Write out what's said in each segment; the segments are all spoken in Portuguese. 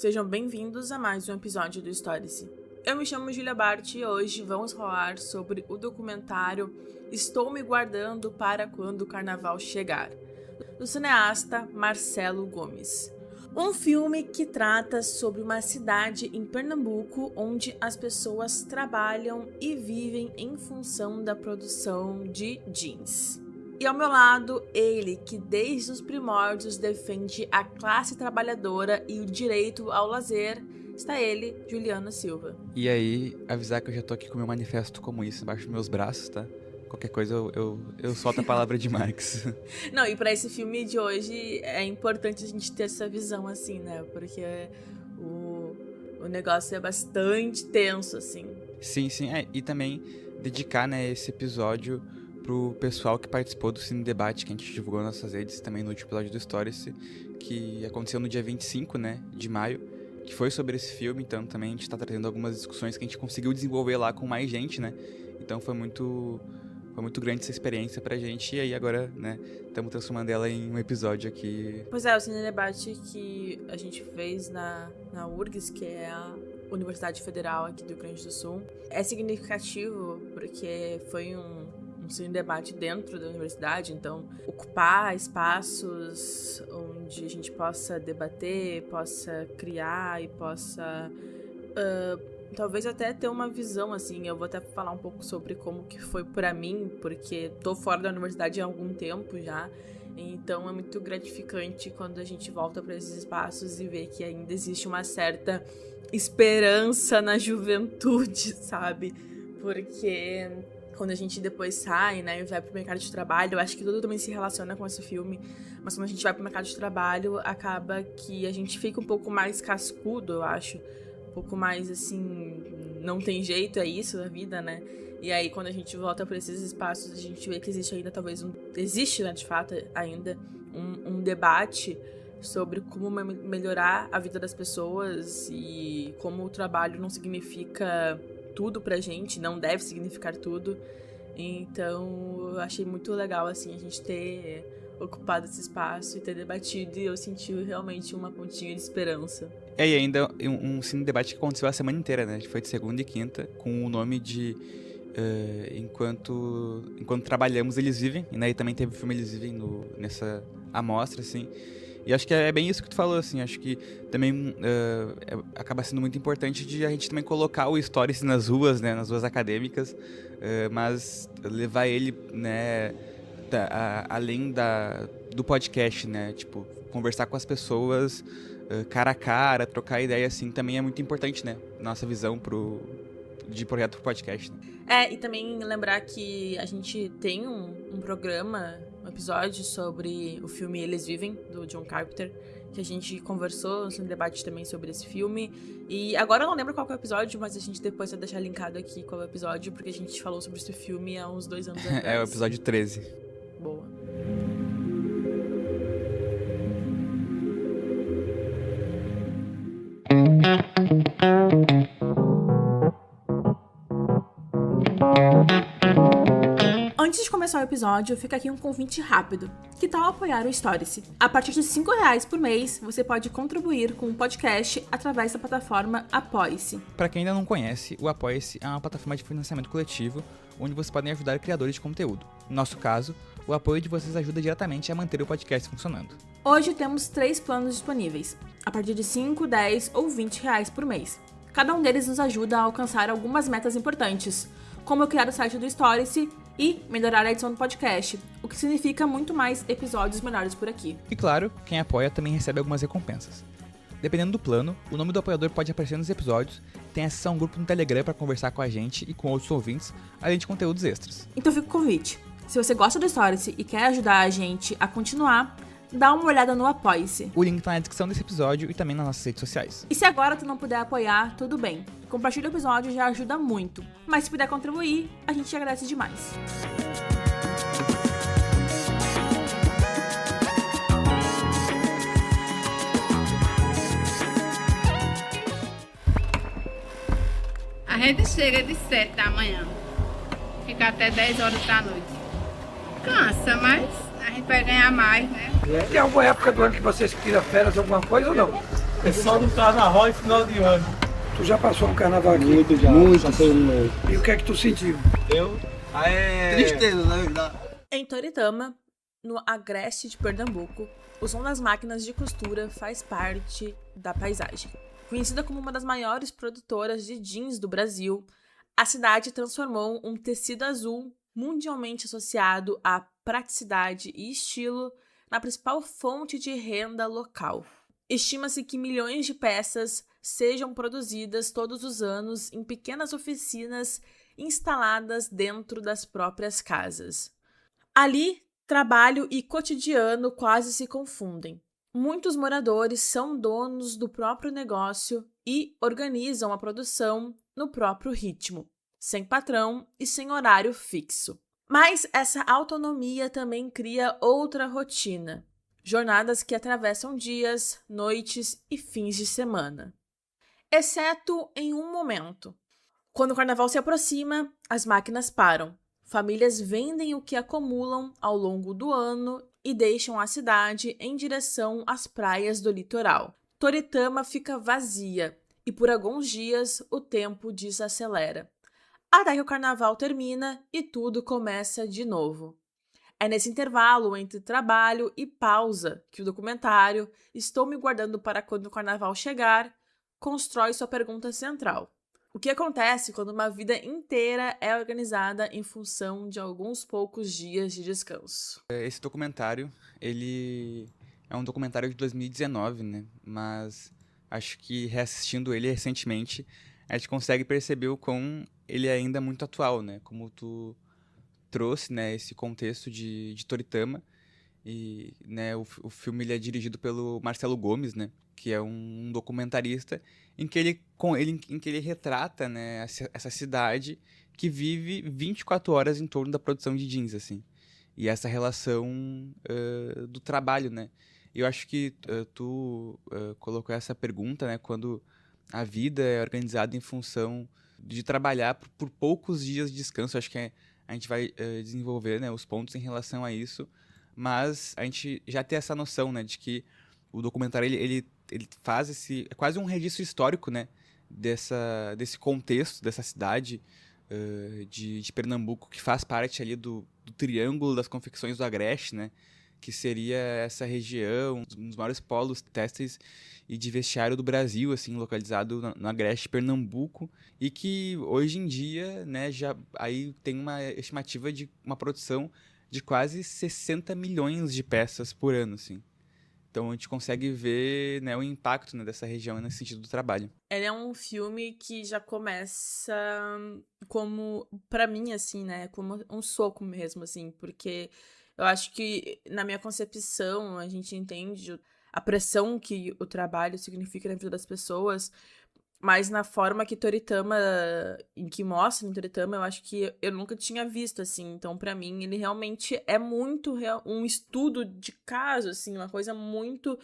sejam bem-vindos a mais um episódio do Storyse. Eu me chamo Julia Bart e hoje vamos falar sobre o documentário Estou Me Guardando para Quando o Carnaval Chegar, do cineasta Marcelo Gomes. Um filme que trata sobre uma cidade em Pernambuco onde as pessoas trabalham e vivem em função da produção de jeans. E ao meu lado, ele que desde os primórdios defende a classe trabalhadora e o direito ao lazer, está ele, Juliano Silva. E aí, avisar que eu já tô aqui com o meu manifesto comunista embaixo dos meus braços, tá? Qualquer coisa eu solto a palavra de Marx. Não, e pra esse filme de hoje é importante a gente ter essa visão assim, né? Porque o negócio é bastante tenso, assim. Sim. E também dedicar, né, esse episódio pro pessoal que participou do Cine Debate, que a gente divulgou nas nossas redes, também no último episódio do Stories, que aconteceu no dia 25, né, de maio, que foi sobre esse filme. Então também a gente tá trazendo algumas discussões que a gente conseguiu desenvolver lá com mais gente, né? Então foi muito grande essa experiência pra gente, e aí agora, né, estamos transformando ela em um episódio aqui. Pois é, o Cine Debate que a gente fez na URGS, que é a Universidade Federal aqui do Rio Grande do Sul, é significativo porque foi um Cine Debate dentro da universidade, então ocupar espaços onde a gente possa debater, possa criar e possa talvez até ter uma visão, assim. Eu vou até falar um pouco sobre como que foi pra mim, porque tô fora da universidade há algum tempo já, então é muito gratificante quando a gente volta pra esses espaços e vê que ainda existe uma certa esperança na juventude, sabe? Porque quando a gente depois sai, né, e vai pro mercado de trabalho, eu acho que tudo também se relaciona com esse filme, mas quando a gente vai pro mercado de trabalho, acaba que a gente fica um pouco mais cascudo, eu acho, um pouco mais, assim, não tem jeito, é isso a vida, né? E aí, quando a gente volta pra esses espaços, a gente vê que existe ainda, existe, né, de fato, ainda um debate sobre como melhorar a vida das pessoas e como o trabalho não significa tudo pra gente, não deve significar tudo. Então eu achei muito legal, assim, a gente ter ocupado esse espaço e ter debatido, e eu senti realmente uma pontinha de esperança. E ainda um Cine Debate que aconteceu a semana inteira, né? Foi de segunda e quinta, com o nome de Enquanto Trabalhamos Eles Vivem, né? E também teve o filme Eles Vivem nessa amostra, assim. E acho que é bem isso que tu falou, assim, acho que também acaba sendo muito importante de a gente também colocar o Stories nas ruas, né, nas ruas acadêmicas, mas levar ele, né, além do podcast, né, tipo, conversar com as pessoas cara a cara, trocar ideia, assim, também é muito importante, né, nossa visão de projeto pro podcast, né. E também lembrar que a gente tem um programa, um episódio sobre o filme Eles Vivem, do John Carpenter, que a gente conversou no debate também sobre esse filme. E agora eu não lembro qual é o episódio, mas a gente depois vai deixar linkado aqui qual é o episódio, porque a gente falou sobre esse filme há uns 2 anos atrás. É o episódio 13. Boa. Antes de começar o episódio, fica aqui um convite rápido. Que tal apoiar o Storyse? A partir de R$5 por mês, você pode contribuir com o podcast através da plataforma Apoie-se. Para quem ainda não conhece, o Apoie-se é uma plataforma de financiamento coletivo, onde vocês podem ajudar criadores de conteúdo. No nosso caso, o apoio de vocês ajuda diretamente a manter o podcast funcionando. Hoje temos 3 planos disponíveis, a partir de R$5, R$10 ou R$20 por mês. Cada um deles nos ajuda a alcançar algumas metas importantes, como criar o site do Storyse e melhorar a edição do podcast, o que significa muito mais episódios melhores por aqui. E claro, quem apoia também recebe algumas recompensas. Dependendo do plano, o nome do apoiador pode aparecer nos episódios, tem acesso a um grupo no Telegram para conversar com a gente e com outros ouvintes, além de conteúdos extras. Então fica o convite. Se você gosta do Storyse e quer ajudar a gente a continuar, dá uma olhada no Apoie-se. O link tá na descrição desse episódio e também nas nossas redes sociais. E se agora tu não puder apoiar, tudo bem. Compartilha o episódio, já ajuda muito. Mas se puder contribuir, a gente agradece demais. A gente chega de 7 da manhã, fica até 10 horas da noite. Cansa, mas a gente vai ganhar mais, né? Tem alguma época do ano que vocês tiram férias, alguma coisa ou não? É só no carnaval e final de ano. Tu já passou um carnaval aqui? Muito já. Muito. Passei um. E o que é que tu sentiu? Eu? Tristeza, na verdade. Em Toritama, no agreste de Pernambuco, o som das máquinas de costura faz parte da paisagem. Conhecida como uma das maiores produtoras de jeans do Brasil, a cidade transformou um tecido azul mundialmente associado à praticidade e estilo na principal fonte de renda local. Estima-se que milhões de peças sejam produzidas todos os anos em pequenas oficinas instaladas dentro das próprias casas. Ali, trabalho e cotidiano quase se confundem. Muitos moradores são donos do próprio negócio e organizam a produção no próprio ritmo, sem patrão e sem horário fixo. Mas essa autonomia também cria outra rotina. Jornadas que atravessam dias, noites e fins de semana. Exceto em um momento. Quando o carnaval se aproxima, as máquinas param. Famílias vendem o que acumulam ao longo do ano e deixam a cidade em direção às praias do litoral. Toritama fica vazia e por alguns dias o tempo desacelera. Até que o carnaval termina e tudo começa de novo. É nesse intervalo entre trabalho e pausa que o documentário Estou Me Guardando para Quando o Carnaval Chegar constrói sua pergunta central. O que acontece quando uma vida inteira é organizada em função de alguns poucos dias de descanso? Esse documentário, ele é um documentário de 2019, né? Mas acho que reassistindo ele recentemente, a gente consegue perceber o quão ele é ainda muito atual, né? Como tu trouxe, né, esse contexto de Toritama. E, né, o filme ele é dirigido pelo Marcelo Gomes, né? Que é um documentarista em que ele retrata, né, essa cidade que vive 24 horas em torno da produção de jeans, assim. E essa relação do trabalho, né? Eu acho que tu colocou essa pergunta, né? Quando a vida é organizada em função de trabalhar por poucos dias de descanso. Acho que a gente vai desenvolver, né, os pontos em relação a isso. Mas a gente já tem essa noção, né, de que o documentário ele faz é quase um registro histórico, né, desse contexto, dessa cidade de Pernambuco, que faz parte ali do Triângulo das Confecções do Agreste, né, que seria essa região, um dos maiores polos têxteis e de vestiário do Brasil, assim, localizado no Agreste, Pernambuco, e que hoje em dia, né, já aí tem uma estimativa de uma produção de quase 60 milhões de peças por ano, assim. Então a gente consegue ver, né, o impacto, né, dessa região nesse sentido do trabalho. Ele é um filme que já começa como, pra mim, assim, né, como um soco mesmo, assim, porque eu acho que na minha concepção a gente entende a pressão que o trabalho significa na vida das pessoas, mas na forma que Toritama, em que mostra em Toritama, eu acho que eu nunca tinha visto, assim. Então, pra mim, ele realmente é muito um estudo de caso, assim, uma coisa muito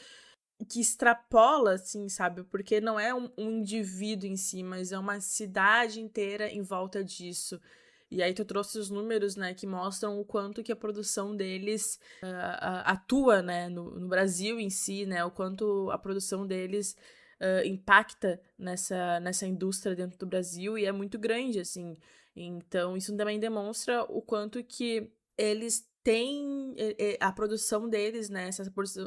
que extrapola, assim, sabe? Porque não é um indivíduo em si, mas é uma cidade inteira em volta disso. E aí tu trouxe os números, né, que mostram o quanto que a produção deles atua, né, no Brasil em si, né, o quanto a produção deles impacta nessa indústria dentro do Brasil e é muito grande, assim. Então, isso também demonstra o quanto que eles têm a produção deles, né,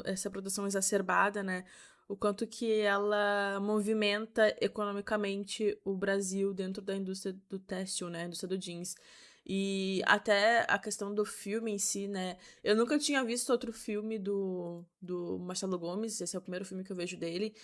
essa produção exacerbada, né, o quanto que ela movimenta economicamente o Brasil dentro da indústria do têxtil, né, indústria do jeans. E até a questão do filme em si, né, eu nunca tinha visto outro filme do Marcelo Gomes, esse é o primeiro filme que eu vejo dele,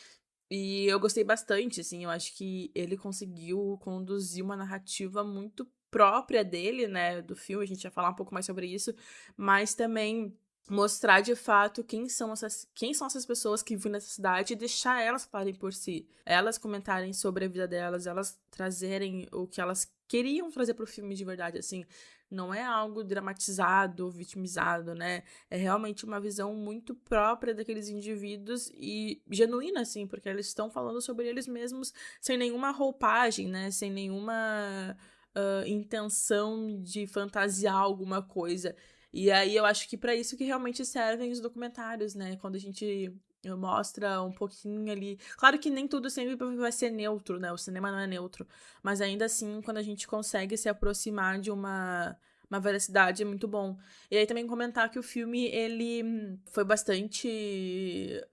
e eu gostei bastante, assim, eu acho que ele conseguiu conduzir uma narrativa muito própria dele, né, do filme, a gente vai falar um pouco mais sobre isso, mas também mostrar de fato quem são essas pessoas que vivem nessa cidade e deixar elas falarem por si, elas comentarem sobre a vida delas, elas trazerem o que elas queriam trazer pro filme de verdade, assim, não é algo dramatizado, vitimizado, né? É realmente uma visão muito própria daqueles indivíduos e genuína, assim, porque eles estão falando sobre eles mesmos sem nenhuma roupagem, né? Sem nenhuma intenção de fantasiar alguma coisa. E aí eu acho que para isso que realmente servem os documentários, né? Quando a gente mostra um pouquinho ali. Claro que nem tudo sempre vai ser neutro, né? O cinema não é neutro. Mas ainda assim, quando a gente consegue se aproximar de uma veracidade, é muito bom. E aí também comentar que o filme, ele foi bastante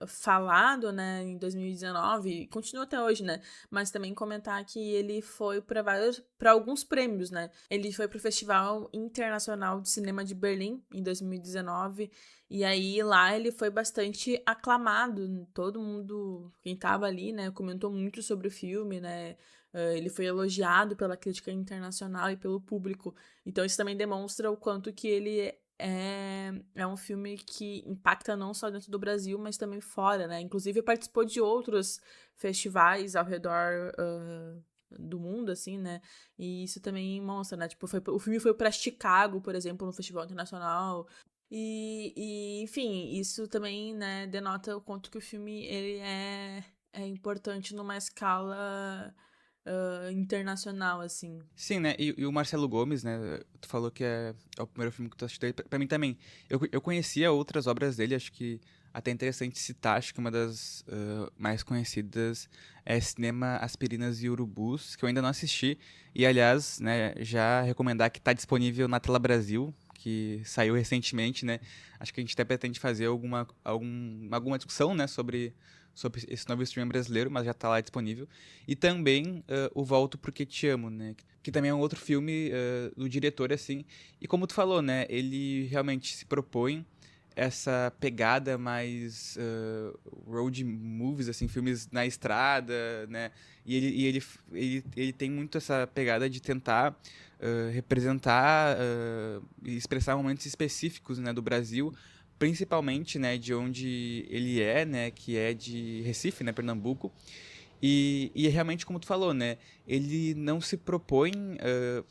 falado, né, em 2019, e continua até hoje, né? Mas também comentar que ele foi para alguns prêmios, né? Ele foi pro Festival Internacional de Cinema de Berlim, em 2019, e aí lá ele foi bastante aclamado. Todo mundo, quem tava ali, né, comentou muito sobre o filme, né? Ele foi elogiado pela crítica internacional e pelo público. Então isso também demonstra o quanto que ele é um filme que impacta não só dentro do Brasil, mas também fora, né? Inclusive participou de outros festivais ao redor do mundo, assim, né? E isso também mostra, né? Tipo, o filme foi para Chicago, por exemplo, no Festival Internacional. Enfim, isso também, né, denota o quanto que o filme ele é importante numa escala internacional, assim. Sim, né? E o Marcelo Gomes, né? Tu falou que é o primeiro filme que tu assistiu. Pra mim também. Eu conhecia outras obras dele, acho que até interessante citar, acho que uma das mais conhecidas é Cinema, Aspirinas e Urubus, que eu ainda não assisti. E, aliás, né, já recomendar que tá disponível na Tela Brasil, que saiu recentemente, né? Acho que a gente até pretende fazer alguma discussão, né, sobre esse novo streaming brasileiro, mas já tá lá disponível. E também o Volto Porque Te Amo, né? Que também é um outro filme do diretor, assim. E como tu falou, né? Ele realmente se propõe essa pegada mais road movies, assim, filmes na estrada, né? E ele tem muito essa pegada de tentar representar e expressar momentos específicos, né, do Brasil, principalmente, né, de onde ele é, né, que é de Recife, né, Pernambuco. E realmente, como tu falou, né, ele não se propõe,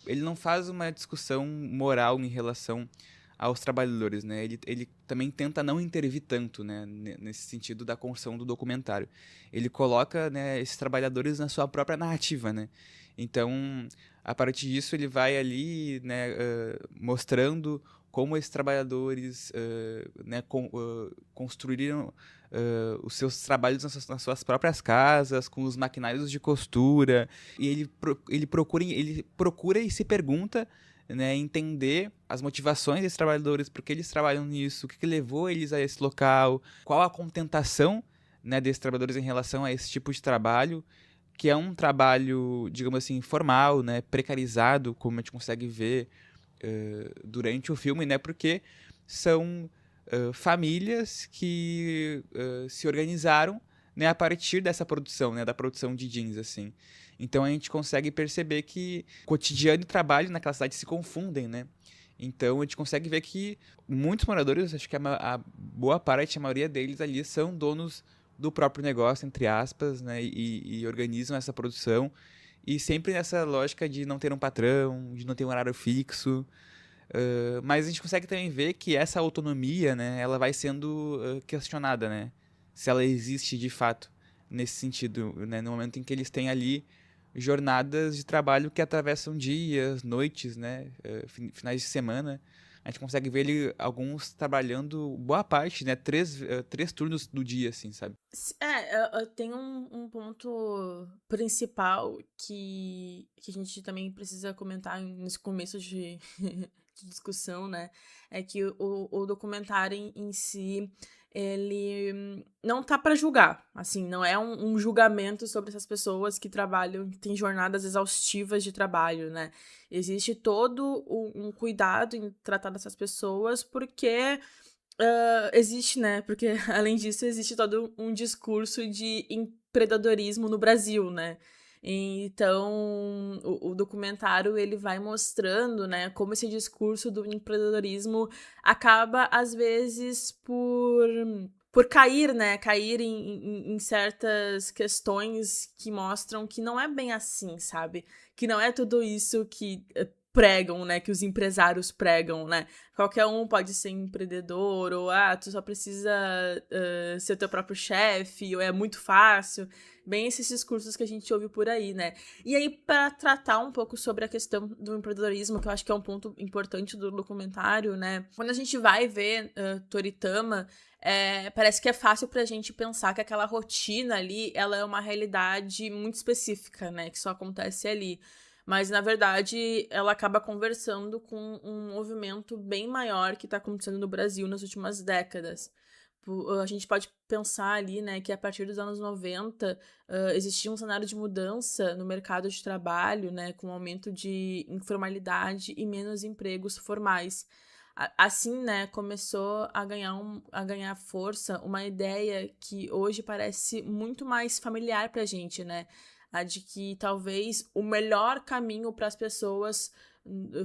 ele não faz uma discussão moral em relação aos trabalhadores, né, ele também tenta não intervir tanto, né, nesse sentido da construção do documentário. Ele coloca, né, esses trabalhadores na sua própria narrativa, né, então, a partir disso, ele vai ali, né, mostrando como esses trabalhadores né, construíram os seus trabalhos nas suas próprias casas, com os maquinários de costura. E ele procura e se pergunta, né, entender as motivações desses trabalhadores, por que eles trabalham nisso, o que levou eles a esse local, qual a contentação, né, desses trabalhadores em relação a esse tipo de trabalho, que é um trabalho, digamos assim, formal, né, precarizado, como a gente consegue ver durante o filme, né? Porque são famílias que se organizaram, né, a partir dessa produção, né, da produção de jeans, assim. Então a gente consegue perceber que cotidiano e trabalho naquela cidade se confundem, né? Então a gente consegue ver que muitos moradores, acho que a boa parte, a maioria deles ali são donos do próprio negócio, entre aspas, né, e organizam essa produção. E sempre nessa lógica de não ter um patrão, de não ter um horário fixo. Mas a gente consegue também ver que essa autonomia, né, ela vai sendo questionada, né? Se ela existe de fato nesse sentido, né? No momento em que eles têm ali jornadas de trabalho que atravessam dias, noites, né? Finais de semana. A gente consegue ver alguns trabalhando boa parte, né? Três turnos do dia, assim, sabe? Tem um ponto principal que a gente também precisa comentar nesse começo de discussão, né? É que o documentário em si, ele não tá pra julgar, assim, não é um julgamento sobre essas pessoas que trabalham, que têm jornadas exaustivas de trabalho, né? Existe todo um cuidado em tratar dessas pessoas, porque existe, né? Porque, além disso, existe todo um discurso de empreendedorismo no Brasil, né? Então, o documentário, ele vai mostrando, né, como esse discurso do empreendedorismo acaba, às vezes, por cair, né? Cair em certas questões que mostram que não é bem assim, sabe? Que não é tudo isso que pregam, né, que os empresários pregam, né? Qualquer um pode ser empreendedor, ou tu só precisa ser teu próprio chefe, ou é muito fácil. Bem esses discursos que a gente ouve por aí, né? E aí, para tratar um pouco sobre a questão do empreendedorismo, que eu acho que é um ponto importante do documentário, né? Quando a gente vai ver Toritama, parece que é fácil pra gente pensar que aquela rotina ali, ela é uma realidade muito específica, né? Que só acontece ali. Mas, na verdade, ela acaba conversando com um movimento bem maior que está acontecendo no Brasil nas últimas décadas. A gente pode pensar ali, né, que a partir dos anos 90 existia um cenário de mudança no mercado de trabalho, né, com aumento de informalidade e menos empregos formais. Assim, né, começou a ganhar força uma ideia que hoje parece muito mais familiar pra gente, né? A de que talvez o melhor caminho para as pessoas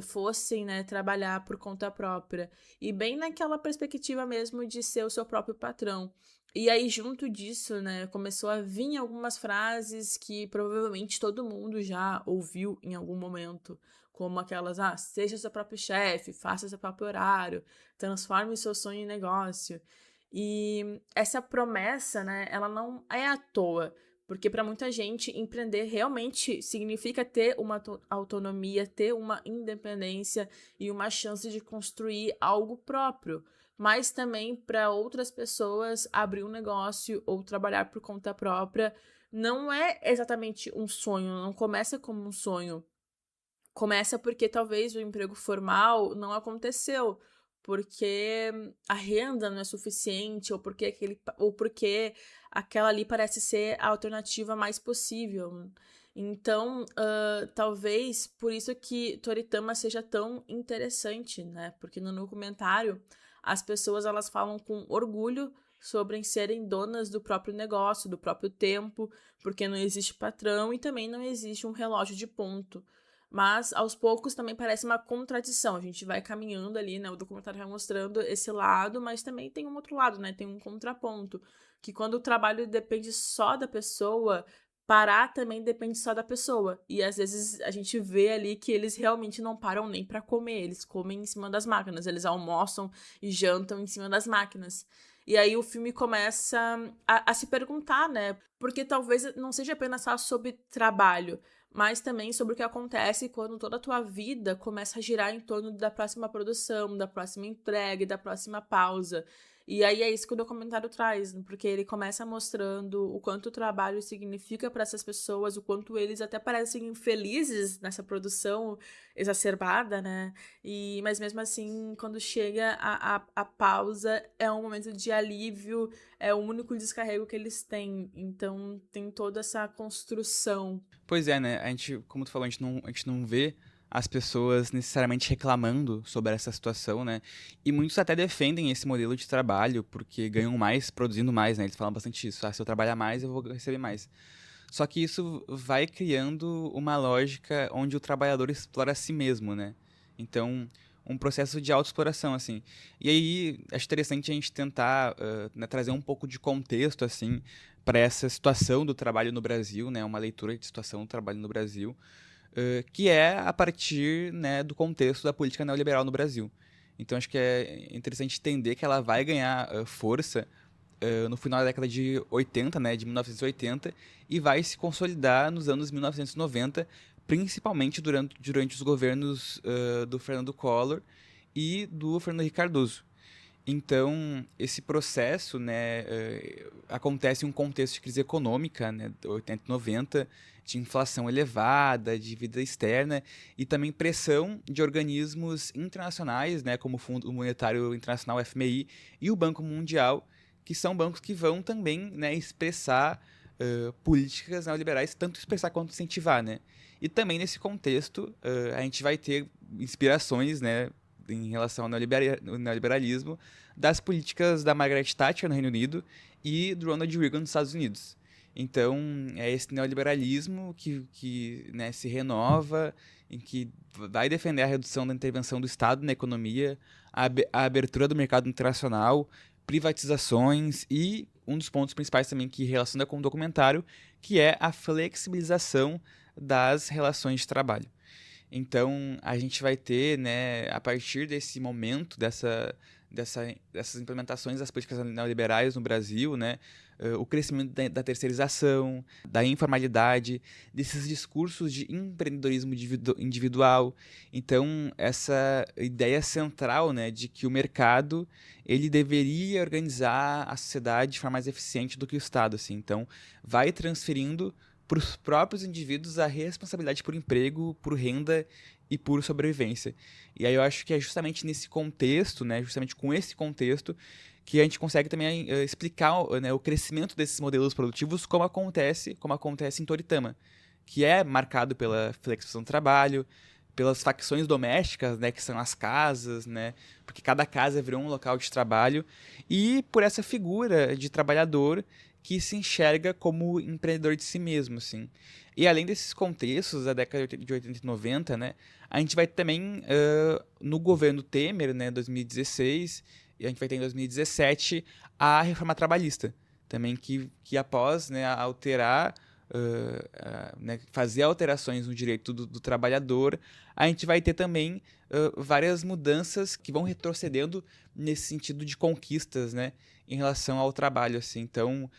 fossem, né, trabalhar por conta própria. E bem naquela perspectiva mesmo de ser o seu próprio patrão. E aí, junto disso, né, começou a vir algumas frases que provavelmente todo mundo já ouviu em algum momento. Como aquelas, seja seu próprio chefe, faça seu próprio horário, transforme seu sonho em negócio. E essa promessa, né, ela não é à toa. Porque para muita gente, empreender realmente significa ter uma autonomia, ter uma independência e uma chance de construir algo próprio. Mas também para outras pessoas, abrir um negócio ou trabalhar por conta própria não é exatamente um sonho, não começa como um sonho. Começa porque talvez o emprego formal não aconteceu, porque a renda não é suficiente, ou porque aquela ali parece ser a alternativa mais possível. Então, talvez por isso que Toritama seja tão interessante, né? Porque no documentário as pessoas elas falam com orgulho sobre serem donas do próprio negócio, do próprio tempo, porque não existe patrão e também não existe um relógio de ponto. Mas, aos poucos, também parece uma contradição. A gente vai caminhando ali, né? O documentário vai mostrando esse lado, mas também tem um outro lado, né? Tem um contraponto. Que quando o trabalho depende só da pessoa, parar também depende só da pessoa. E, às vezes, a gente vê ali que eles realmente não param nem pra comer. Eles comem em cima das máquinas. Eles almoçam e jantam em cima das máquinas. E aí o filme começa a se perguntar, né? Porque talvez não seja apenas só sobre trabalho, mas também sobre o que acontece quando toda a tua vida começa a girar em torno da próxima produção, da próxima entrega, da próxima pausa. E aí é isso que o documentário traz, porque ele começa mostrando o quanto o trabalho significa para essas pessoas, o quanto eles até parecem infelizes nessa produção exacerbada, né? Mas mesmo assim, quando chega a pausa, é um momento de alívio, é o único descarrego que eles têm. Então tem toda essa construção. Pois é, né? A gente, como tu falou, a gente não vê as pessoas necessariamente reclamando sobre essa situação, né? E muitos até defendem esse modelo de trabalho porque ganham mais produzindo mais, né? Eles falam bastante isso. Se eu trabalhar mais, eu vou receber mais. Só que isso vai criando uma lógica onde o trabalhador explora a si mesmo, né? Então, um processo de autoexploração, assim. E aí, acho interessante a gente tentar né, trazer um pouco de contexto, assim, para essa situação do trabalho no Brasil, né? Uma leitura de situação do trabalho no Brasil, que é a partir, né, do contexto da política neoliberal no Brasil. Então, acho que é interessante entender que ela vai ganhar força no final da década de 80, né, de 1980, e vai se consolidar nos anos 1990, principalmente durante os governos do Fernando Collor e do Fernando Henrique Cardoso. Então, esse processo, né, acontece em um contexto de crise econômica, né, 80 e 90, de inflação elevada, de dívida externa e também pressão de organismos internacionais, né, como o Fundo Monetário Internacional, FMI, e o Banco Mundial, que são bancos que vão também, né, expressar políticas neoliberais, tanto expressar quanto incentivar, né? E também nesse contexto a gente vai ter inspirações, né, em relação ao neoliberalismo das políticas da Margaret Thatcher no Reino Unido e do Ronald Reagan nos Estados Unidos. Então, é esse neoliberalismo que né, se renova, em que vai defender a redução da intervenção do Estado na economia, a abertura do mercado internacional, privatizações e um dos pontos principais também que relaciona com o documentário, que é a flexibilização das relações de trabalho. Então, a gente vai ter, né, a partir desse momento, dessas implementações das políticas neoliberais no Brasil, né, o crescimento da terceirização, da informalidade, desses discursos de empreendedorismo individual. Então, essa ideia central, né, de que o mercado ele deveria organizar a sociedade de forma mais eficiente do que o Estado. Assim. Então, vai transferindo para os próprios indivíduos a responsabilidade por emprego, por renda e por sobrevivência. E aí eu acho que é justamente nesse contexto, né, justamente com esse contexto, que a gente consegue também explicar, né, o crescimento desses modelos produtivos como acontece em Toritama, que é marcado pela flexibilização do trabalho, pelas facções domésticas, né, que são as casas, né, porque cada casa virou um local de trabalho, e por essa figura de trabalhador que se enxerga como empreendedor de si mesmo, assim. E além desses contextos da década de 80 e 90, né, a gente vai também, no governo Temer, né, 2016, e a gente vai ter em 2017 a reforma trabalhista, também que após, né, alterar, né, fazer alterações no direito do trabalhador, a gente vai ter também várias mudanças que vão retrocedendo nesse sentido de conquistas, né, em relação ao trabalho, assim. Então,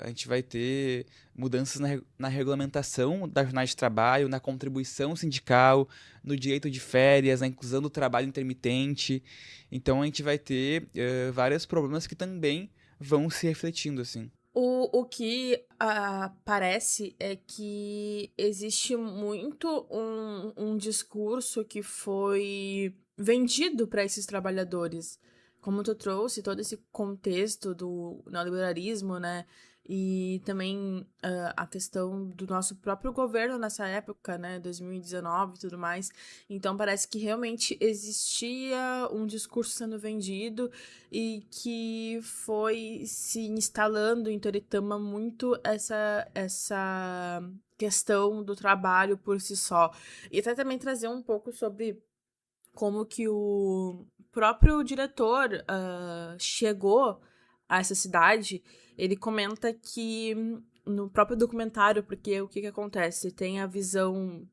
a gente vai ter mudanças na regulamentação da jornada de trabalho, na contribuição sindical, no direito de férias, na inclusão do trabalho intermitente. Então, a gente vai ter vários problemas que também vão se refletindo, assim. O que parece é que existe muito um discurso que foi vendido para esses trabalhadores. Como tu trouxe, todo esse contexto do neoliberalismo, né? E também a questão do nosso próprio governo nessa época, né? 2019 e tudo mais. Então, parece que realmente existia um discurso sendo vendido e que foi se instalando em Toritama muito essa questão do trabalho por si só. E até também trazer um pouco sobre como que o próprio diretor chegou a essa cidade. Ele comenta que no próprio documentário, porque o que acontece? Tem a visão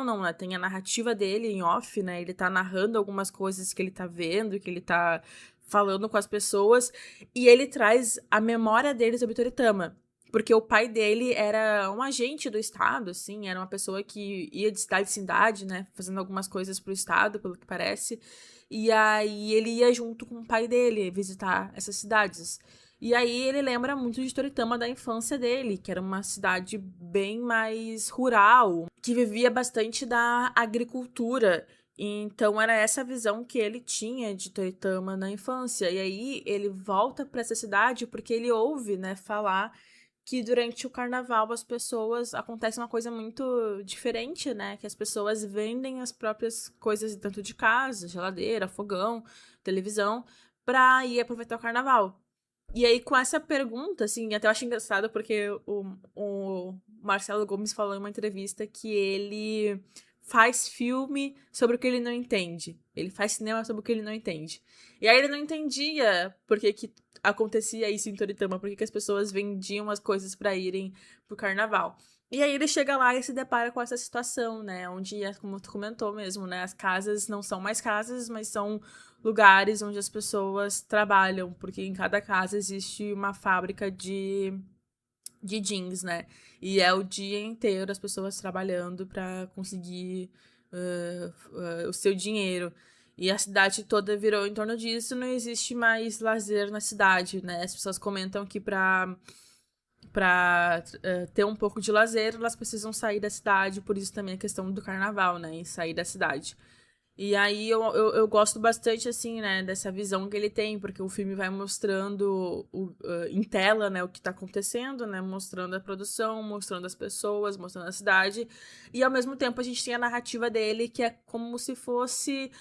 não, né? Tem a narrativa dele em off, né? Ele tá narrando algumas coisas que ele tá vendo, que ele tá falando com as pessoas, e ele traz a memória dele sobre Toritama. Porque o pai dele era um agente do Estado, assim, era uma pessoa que ia de cidade em cidade, né, fazendo algumas coisas pro Estado, pelo que parece. E aí ele ia junto com o pai dele visitar essas cidades. E aí ele lembra muito de Toritama da infância dele, que era uma cidade bem mais rural, que vivia bastante da agricultura. Então era essa visão que ele tinha de Toritama na infância. E aí ele volta para essa cidade porque ele ouve, né, falar que durante o carnaval acontece uma coisa muito diferente, né? Que as pessoas vendem as próprias coisas dentro de casa, geladeira, fogão, televisão, pra ir aproveitar o carnaval. E aí, com essa pergunta, assim, até eu acho engraçado porque o Marcelo Gomes falou em uma entrevista que ele faz filme sobre o que ele não entende. Ele faz cinema sobre o que ele não entende. E aí ele não entendia por que acontecia isso em Toritama, por que as pessoas vendiam as coisas pra irem pro carnaval. E aí ele chega lá e se depara com essa situação, né? Onde, como tu comentou mesmo, né? As casas não são mais casas, mas são lugares onde as pessoas trabalham, porque em cada casa existe uma fábrica de jeans, né? E é o dia inteiro as pessoas trabalhando pra conseguir o seu dinheiro. E a cidade toda virou em torno disso, não existe mais lazer na cidade, né? As pessoas comentam que pra ter um pouco de lazer, elas precisam sair da cidade, por isso também a questão do carnaval, né? E sair da cidade. E aí eu gosto bastante, assim, né, dessa visão que ele tem, porque o filme vai mostrando em tela, né, o que tá acontecendo, né, mostrando a produção, mostrando as pessoas, mostrando a cidade, e ao mesmo tempo a gente tem a narrativa dele, que é como se fosse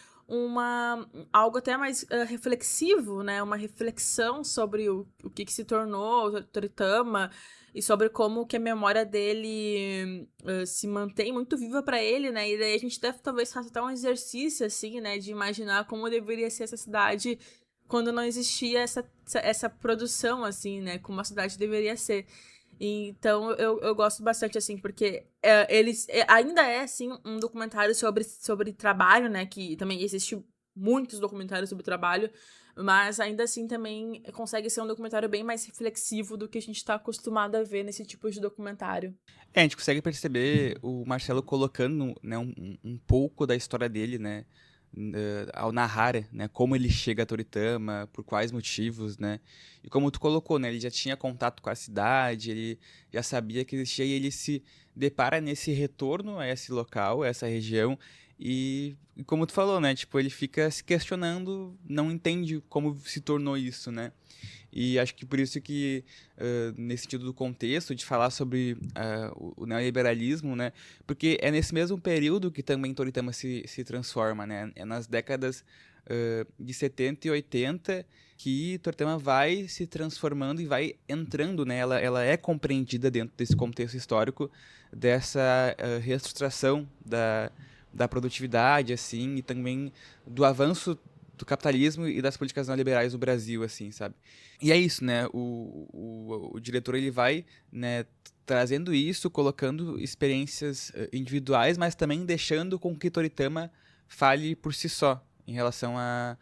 algo até mais reflexivo, né, uma reflexão sobre o que se tornou o Toritama, e sobre como que a memória dele se mantém muito viva pra ele, né? E daí a gente deve talvez fazer até um exercício, assim, né? De imaginar como deveria ser essa cidade quando não existia essa produção, assim, né? Como a cidade deveria ser. Então, eu gosto bastante, assim, porque ainda é, assim, um documentário sobre trabalho, né? Que também existe muitos documentários sobre trabalho, mas ainda assim também consegue ser um documentário bem mais reflexivo do que a gente tá acostumado a ver nesse tipo de documentário. A gente consegue perceber o Marcelo colocando, né, um pouco da história dele, né, ao narrar, né, como ele chega a Toritama, por quais motivos, né, e como tu colocou, né, ele já tinha contato com a cidade, ele já sabia que existia e ele se depara nesse retorno a esse local, a essa região, e como tu falou, né, tipo, ele fica se questionando, não entende como se tornou isso, né. E acho que por isso que, nesse sentido do contexto, de falar sobre o neoliberalismo, né? Porque é nesse mesmo período que também Toritama se transforma, né? É nas décadas de 70 e 80 que Toritama vai se transformando e vai entrando, né? Ela é compreendida dentro desse contexto histórico dessa reestruturação da produtividade, assim, e também do avanço do capitalismo e das políticas neoliberais no Brasil, assim, sabe? E é isso, né? O diretor, ele vai, né, trazendo isso, colocando experiências individuais, mas também deixando com que Toritama fale por si só, em relação a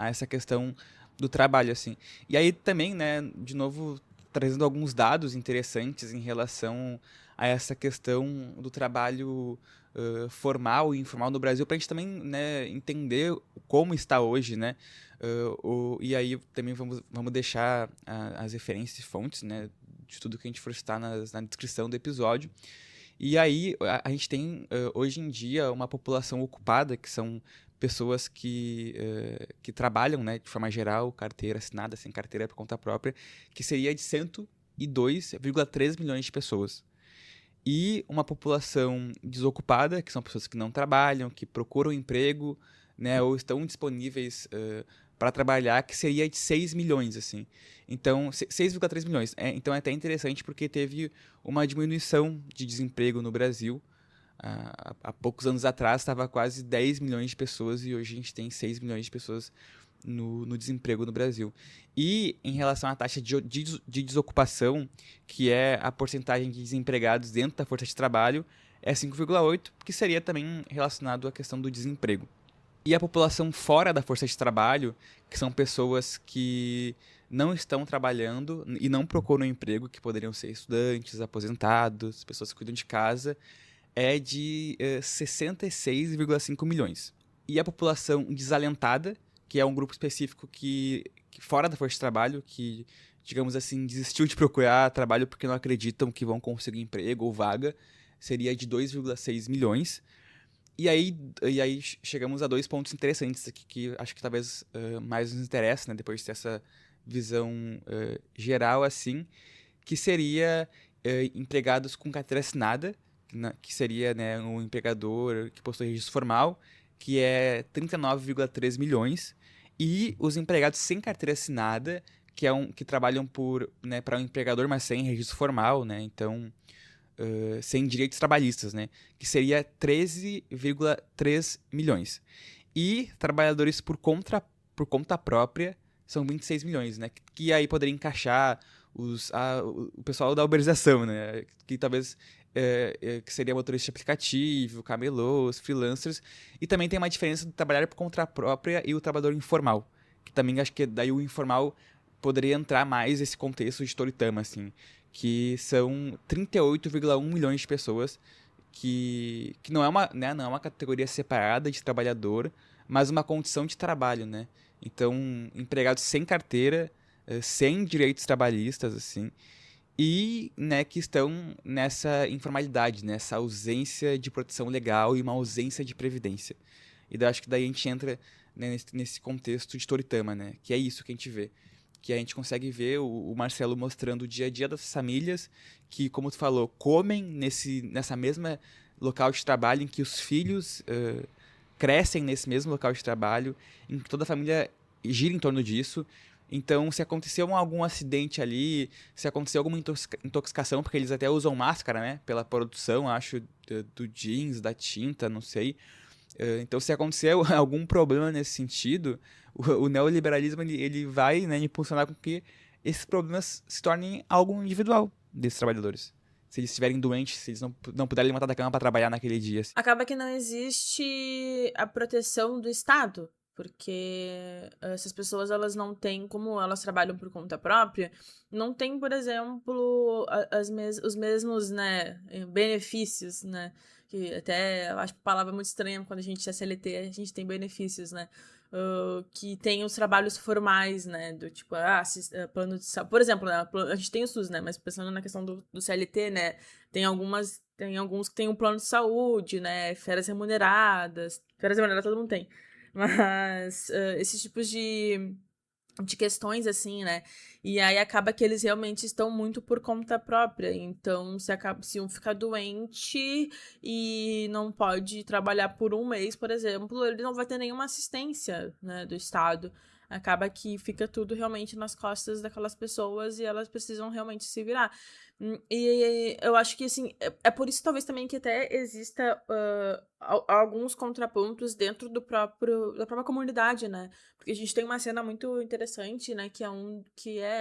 essa questão do trabalho, assim. E aí também, né, de novo, trazendo alguns dados interessantes em relação a essa questão do trabalho formal e informal no Brasil, para a gente também, né, entender como está hoje, né? E aí também vamos deixar as referências e fontes, né, de tudo que a gente for citar na descrição do episódio. E aí a gente tem hoje em dia uma população ocupada, que são pessoas que trabalham, né, de forma geral, carteira assinada, sem carteira por conta própria, que seria de 102,3 milhões de pessoas. E uma população desocupada, que são pessoas que não trabalham, que procuram emprego, né, ou estão disponíveis para trabalhar, que seria de 6 milhões, assim. Então, 6,3 milhões. Então, é até interessante porque teve uma diminuição de desemprego no Brasil. Há poucos anos atrás, estava quase 10 milhões de pessoas e hoje a gente tem 6 milhões de pessoas no desemprego no Brasil. E em relação à taxa de desocupação, que é a porcentagem de desempregados dentro da força de trabalho, é 5,8%, que seria também relacionado à questão do desemprego. E a população fora da força de trabalho, que são pessoas que não estão trabalhando e não procuram emprego, que poderiam ser estudantes, aposentados, pessoas que cuidam de casa, é de 66,5 milhões. E a população desalentada, que é um grupo específico que fora da força de trabalho, que, digamos assim, desistiu de procurar trabalho porque não acreditam que vão conseguir emprego ou vaga, seria de 2,6 milhões. E aí chegamos a dois pontos interessantes aqui, que acho que talvez mais nos interessa, né, depois de ter essa visão geral, assim, que seria empregados com carteira assinada, que seria, né, um empregador que possui registro formal, que é 39,3 milhões, e os empregados sem carteira assinada, que trabalham para um empregador, mas sem registro formal, né, então sem direitos trabalhistas, né, que seria 13,3 milhões. E trabalhadores por conta própria são 26 milhões, né, que aí poderia encaixar o pessoal da uberização, né, que talvez que seria motorista de aplicativo, camelôs, freelancers, e também tem uma diferença do trabalhar por conta própria e o trabalhador informal, que também acho que daí o informal poderia entrar mais nesse contexto de Toritama, assim, que são 38,1 milhões de pessoas, que não é uma, né, não é uma categoria separada de trabalhador, mas uma condição de trabalho, né? Então, empregados sem carteira, sem direitos trabalhistas, assim, e, né, que estão nessa informalidade, nessa ausência de proteção legal e uma ausência de previdência. E daí, acho que daí a gente entra, né, nesse contexto de Toritama, né, que é isso que a gente vê. Que a gente consegue ver o Marcelo mostrando o dia a dia das famílias que, como tu falou, comem nessa mesma local de trabalho, em que os filhos crescem nesse mesmo local de trabalho, em que toda a família gira em torno disso. Então, se aconteceu algum acidente ali, se aconteceu alguma intoxicação, porque eles até usam máscara, né, pela produção, acho, do jeans, da tinta, não sei. Então, se aconteceu algum problema nesse sentido, o neoliberalismo ele vai, né, impulsionar com que esses problemas se tornem algo individual, desses trabalhadores? Se eles estiverem doentes, se eles não puderem levantar da cama para trabalhar naquele dia. Assim. Acaba que não existe a proteção do Estado, porque essas pessoas, elas não têm, como elas trabalham por conta própria, não tem, por exemplo, os mesmos, né, benefícios, né, que até eu acho a palavra muito estranha quando a gente é CLT, a gente tem benefícios, né, que tem os trabalhos formais, né, do tipo, plano de saúde, por exemplo, né, a gente tem o SUS, né, mas pensando na questão do CLT, né, tem alguns que tem um plano de saúde, né, férias remuneradas todo mundo tem, mas esses tipos de questões, assim, né? E aí acaba que eles realmente estão muito por conta própria. Então, se um ficar doente e não pode trabalhar por um mês, por exemplo, ele não vai ter nenhuma assistência, né, do Estado. Acaba que fica tudo realmente nas costas daquelas pessoas e elas precisam realmente se virar. E eu acho que, assim, é por isso talvez também que até exista alguns contrapontos dentro da própria comunidade, né? Porque a gente tem uma cena muito interessante, né?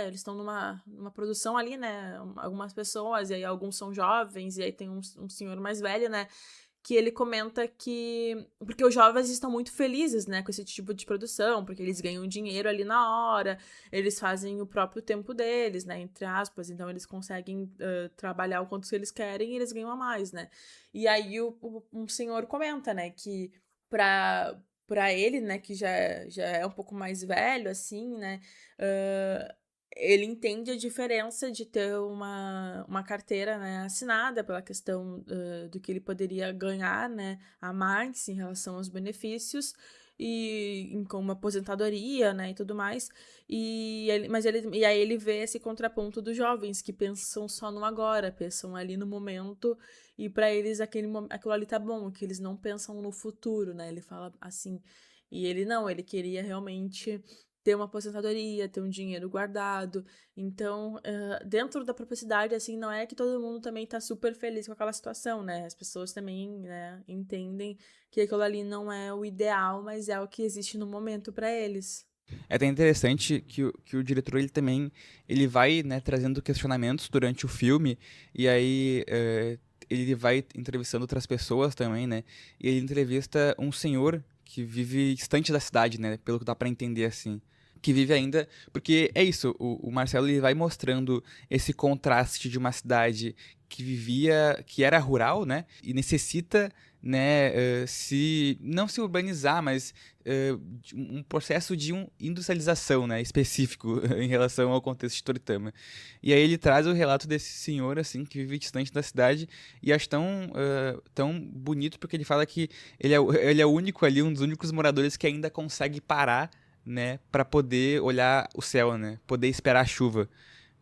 Eles estão numa produção ali, né? Algumas pessoas, e aí alguns são jovens, e aí tem um senhor mais velho, né? Que ele comenta que... Porque os jovens estão muito felizes, né, com esse tipo de produção, porque eles ganham dinheiro ali na hora, eles fazem o próprio tempo deles, né, entre aspas, então eles conseguem trabalhar o quanto eles querem e eles ganham a mais, né. E aí um senhor comenta, né, que pra ele, né, que já é um pouco mais velho, assim, né, ele entende a diferença de ter uma carteira, né, assinada pela questão do que ele poderia ganhar, né, a mais em relação aos benefícios e com uma aposentadoria, né, e tudo mais. E aí ele vê esse contraponto dos jovens que pensam só no agora, pensam ali no momento e para eles aquilo ali tá bom, que eles não pensam no futuro, né? Ele fala assim. E ele queria realmente ter uma aposentadoria, ter um dinheiro guardado. Então, dentro da própria cidade, assim, não é que todo mundo também tá super feliz com aquela situação, né? As pessoas também, né, entendem que aquilo ali não é o ideal, mas é o que existe no momento para eles. É até interessante que o diretor, ele vai, né, trazendo questionamentos durante o filme, e aí ele vai entrevistando outras pessoas também, né? E ele entrevista um senhor que vive distante da cidade, né? Pelo que dá pra entender, assim. Que vive ainda... Porque é isso, o Marcelo, ele vai mostrando esse contraste de uma cidade que era rural, né? E necessita, né, não se urbanizar, mas um processo de industrialização, né, específico em relação ao contexto de Toritama. E aí ele traz o relato desse senhor, assim, que vive distante da cidade, e acho tão bonito porque ele fala que ele é o único ali, um dos únicos moradores que ainda consegue parar, né, para poder olhar o céu, né, poder esperar a chuva.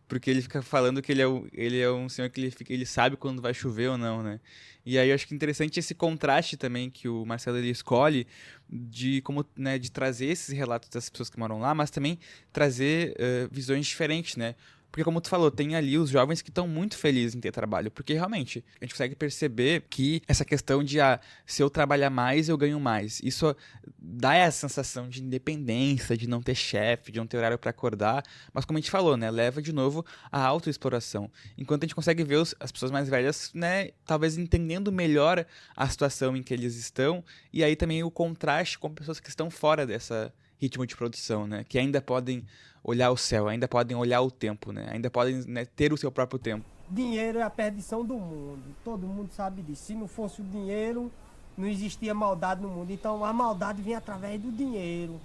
Porque ele fica falando que ele é um senhor que ele sabe quando vai chover ou não, né? E aí eu acho que é interessante esse contraste também que o Marcelo ele escolhe de como, né, de trazer esses relatos das pessoas que moram lá, mas também trazer visões diferentes, né? Porque como tu falou, tem ali os jovens que estão muito felizes em ter trabalho, porque realmente a gente consegue perceber que essa questão de se eu trabalhar mais, eu ganho mais. Isso dá essa sensação de independência, de não ter chefe, de não ter horário para acordar, mas como a gente falou, né, leva de novo à autoexploração. Enquanto a gente consegue ver as pessoas mais velhas, né, talvez entendendo melhor a situação em que eles estão, e aí também o contraste com pessoas que estão fora dessa ritmo de produção, né, que ainda podem olhar o céu, ainda podem olhar o tempo, né? Ainda podem, né, ter o seu próprio tempo. Dinheiro é a perdição do mundo, todo mundo sabe disso. Se não fosse o dinheiro, não existia maldade no mundo. Então a maldade vem através do dinheiro.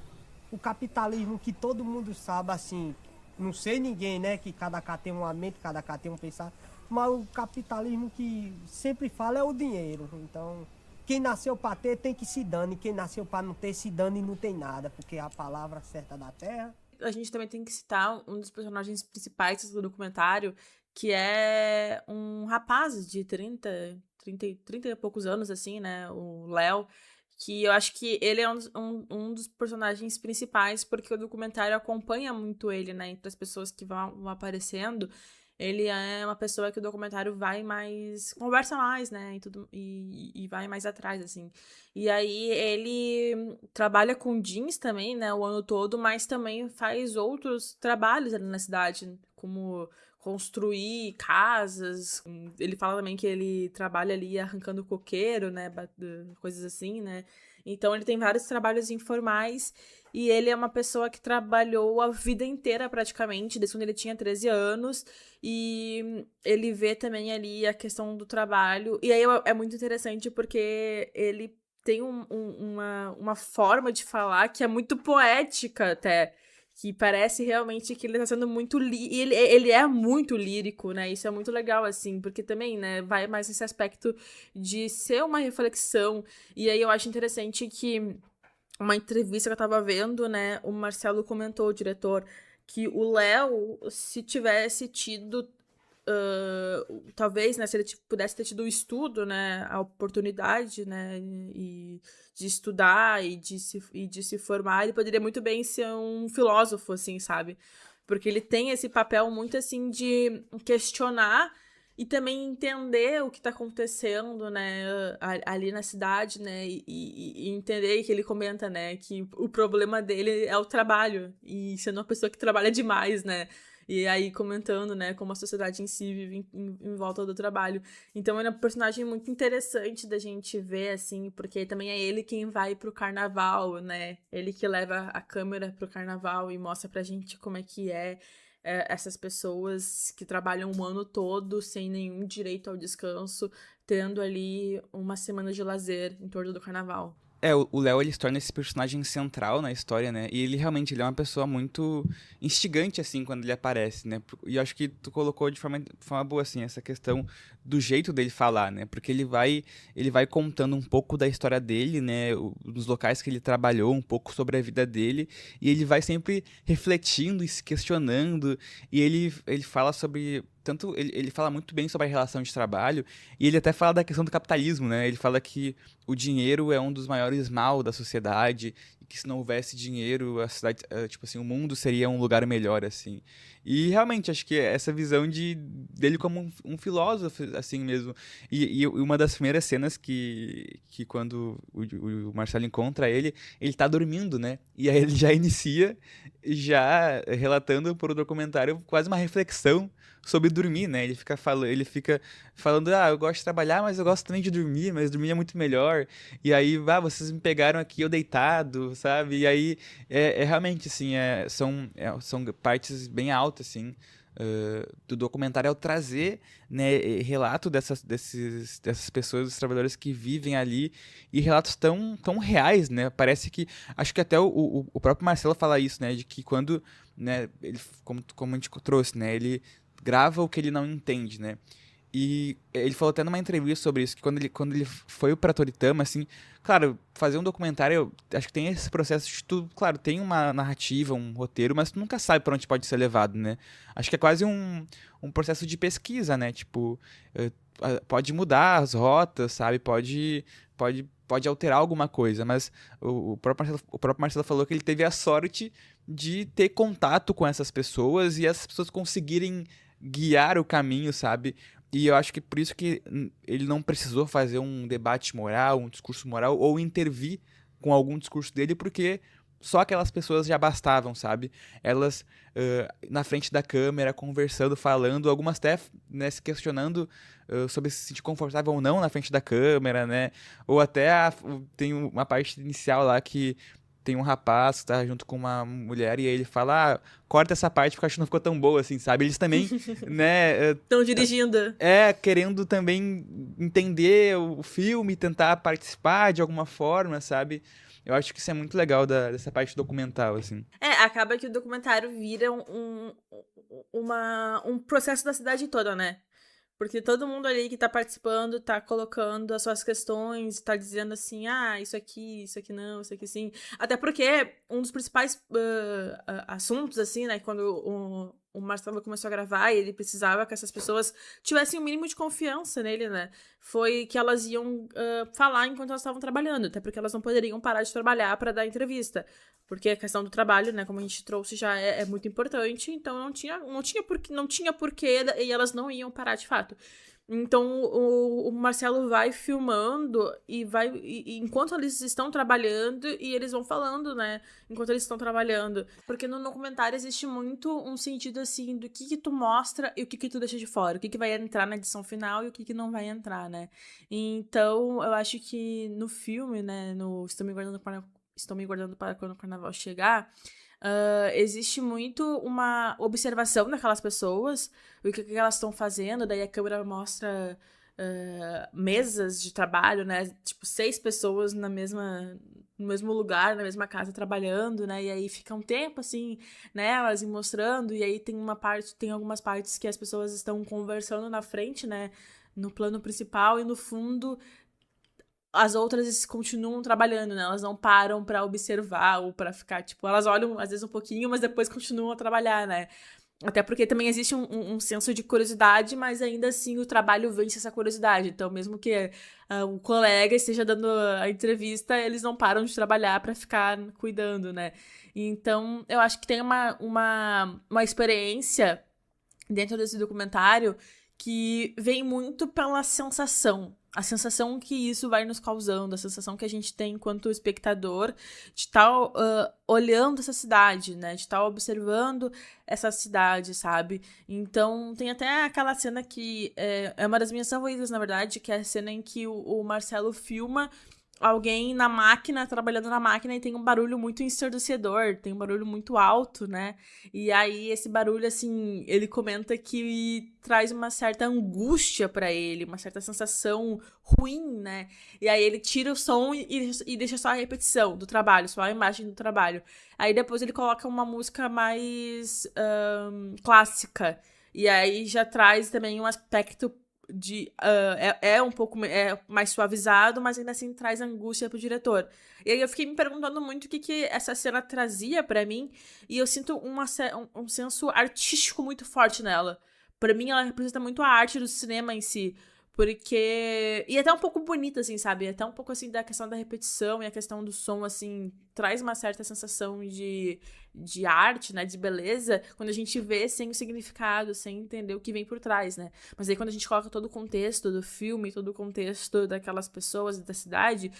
O capitalismo que todo mundo sabe, assim, não sei ninguém, né, que cada cá tem uma mente, cada cá tem um pensar, mas o capitalismo que sempre fala é o dinheiro. Então, quem nasceu para ter tem que se dane, quem nasceu para não ter se dane e não tem nada, porque é a palavra certa da terra. A gente também tem que citar um dos personagens principais do documentário, que é um rapaz de 30 e poucos anos, assim, né? O Léo, que eu acho que ele é um dos personagens principais, porque o documentário acompanha muito ele, né? Entre as pessoas que vão aparecendo. Ele é uma pessoa que o documentário vai mais... conversa mais, né? E vai mais atrás, assim. E aí ele trabalha com jeans também, né? O ano todo, mas também faz outros trabalhos ali na cidade, como construir casas. Ele fala também que ele trabalha ali arrancando coqueiro, né? Coisas assim, né? Então ele tem vários trabalhos informais e ele é uma pessoa que trabalhou a vida inteira praticamente, desde quando ele tinha 13 anos, e ele vê também ali a questão do trabalho. E aí é muito interessante porque ele tem uma forma de falar que é muito poética até, que parece realmente que ele tá sendo muito... ele é muito lírico, né? Isso é muito legal, assim, porque também, né, vai mais nesse aspecto de ser uma reflexão. E aí eu acho interessante que uma entrevista que eu tava vendo, né, o Marcelo comentou, o diretor, que o Léo, se tivesse tido... talvez, né, se ele pudesse ter tido o estudo, né, a oportunidade, né, e de estudar e de se formar, ele poderia muito bem ser um filósofo, assim, sabe? Porque ele tem esse papel muito, assim, de questionar e também entender o que tá acontecendo, né, ali na cidade, né, e entender que ele comenta, né, que o problema dele é o trabalho, e sendo uma pessoa que trabalha demais, né, e aí comentando, né, como a sociedade em si vive em volta do trabalho. Então ele é um personagem muito interessante da gente ver, assim, porque também é ele quem vai pro carnaval, né, ele que leva a câmera pro carnaval e mostra pra gente como é que essas pessoas que trabalham o ano todo sem nenhum direito ao descanso, tendo ali uma semana de lazer em torno do carnaval. O Léo, ele se torna esse personagem central na história, né? E ele realmente, ele é uma pessoa muito instigante, assim, quando ele aparece, né? E eu acho que tu colocou de forma boa, assim, essa questão do jeito dele falar, né? Porque ele vai contando um pouco da história dele, né? Nos locais que ele trabalhou, um pouco sobre a vida dele. E ele vai sempre refletindo e se questionando. E ele fala sobre... Tanto ele fala muito bem sobre a relação de trabalho, e ele até fala da questão do capitalismo, né? Ele fala que o dinheiro é um dos maiores mal da sociedade, e que se não houvesse dinheiro, a cidade, tipo assim, o mundo seria um lugar melhor, assim. E realmente, acho que essa visão dele como um filósofo, assim mesmo. E uma das primeiras cenas que quando o Marcelo encontra ele tá dormindo, né? E aí ele já inicia, já relatando por um documentário quase uma reflexão sobre dormir, né? Ele fica falando, eu gosto de trabalhar, mas eu gosto também de dormir, mas dormir é muito melhor. E aí, vocês me pegaram aqui eu deitado, sabe? E aí, realmente, assim, são partes bem altas, assim, do documentário, ao trazer, né, relato dessas pessoas, dos trabalhadores que vivem ali, e relatos tão reais, né? Parece que, acho que até o próprio Marcelo fala isso, né? De que quando, né, ele, como a gente trouxe, né? Ele grava o que ele não entende, né? E ele falou até numa entrevista sobre isso, que quando ele foi pra Toritama, assim, claro, fazer um documentário, acho que tem esse processo de tudo, claro, tem uma narrativa, um roteiro, mas tu nunca sabe pra onde pode ser levado, né? Acho que é quase um processo de pesquisa, né? Tipo, pode mudar as rotas, sabe? Pode alterar alguma coisa, mas o próprio Marcelo falou que ele teve a sorte de ter contato com essas pessoas e essas pessoas conseguirem guiar o caminho, sabe? E eu acho que por isso que ele não precisou fazer um debate moral, um discurso moral, ou intervir com algum discurso dele, porque só aquelas pessoas já bastavam, sabe? Elas na frente da câmera, conversando, falando, algumas até, né, se questionando sobre se sentir confortável ou não na frente da câmera, né? Ou até tem uma parte inicial lá que tem um rapaz que tá junto com uma mulher e aí ele fala, corta essa parte porque eu acho que não ficou tão boa, assim, sabe? Eles também, né... Estão dirigindo. Querendo também entender o filme, tentar participar de alguma forma, sabe? Eu acho que isso é muito legal dessa parte documental, assim. Acaba que o documentário vira um processo da cidade toda, né? Porque todo mundo ali que tá participando tá colocando as suas questões, tá dizendo assim, isso aqui não, isso aqui sim. Até porque um dos principais assuntos, assim, né, quando o Marcelo começou a gravar e ele precisava que essas pessoas tivessem o mínimo de confiança nele, né, foi que elas iam falar enquanto elas estavam trabalhando, até porque elas não poderiam parar de trabalhar para dar entrevista. Porque a questão do trabalho, né, como a gente trouxe, já é muito importante, então não tinha porquê e elas não iam parar de fato. Então o Marcelo vai filmando e enquanto eles estão trabalhando, e eles vão falando, né? Enquanto eles estão trabalhando. Porque no documentário existe muito um sentido assim do que tu mostra e o que tu deixa de fora. O que vai entrar na edição final e o que não vai entrar, né? Então eu acho que no filme, né? No Estou me guardando para quando o carnaval chegar. Existe muito uma observação daquelas pessoas, o que elas estão fazendo, daí a câmera mostra mesas de trabalho, né? Tipo, 6 pessoas no mesmo lugar, na mesma casa trabalhando, né? E aí fica um tempo assim, nelas e mostrando, e aí tem algumas partes que as pessoas estão conversando na frente, né? No plano principal, e no fundo as outras continuam trabalhando, né? Elas não param pra observar ou pra ficar, tipo, elas olham às vezes um pouquinho, mas depois continuam a trabalhar, né? Até porque também existe um senso de curiosidade, mas ainda assim o trabalho vence essa curiosidade. Então, mesmo que o colega esteja dando a entrevista, eles não param de trabalhar pra ficar cuidando, né? Então, eu acho que tem uma experiência dentro desse documentário que vem muito pela sensação. A sensação que isso vai nos causando, a sensação que a gente tem enquanto espectador de estar olhando essa cidade, né? De estar observando essa cidade, sabe? Então, tem até aquela cena que é uma das minhas favoritas, na verdade, que é a cena em que o Marcelo filma alguém na máquina, trabalhando na máquina, e tem um barulho muito ensurdecedor, tem um barulho muito alto, né? E aí esse barulho, assim, ele comenta que traz uma certa angústia pra ele, uma certa sensação ruim, né? E aí ele tira o som e deixa só a repetição do trabalho, só a imagem do trabalho. Aí depois ele coloca uma música mais clássica, e aí já traz também um aspecto um pouco mais suavizado, mas ainda assim traz angústia pro diretor. E aí eu fiquei me perguntando muito o que essa cena trazia pra mim, e eu sinto um senso artístico muito forte nela. Pra mim, ela representa muito a arte do cinema em si. Porque... E é até um pouco bonita, assim, sabe? Até um pouco, assim, da questão da repetição e a questão do som, assim, traz uma certa sensação de arte, né? De beleza, quando a gente vê sem o significado, sem entender o que vem por trás, né? Mas aí quando a gente coloca todo o contexto do filme, todo o contexto daquelas pessoas, da cidade,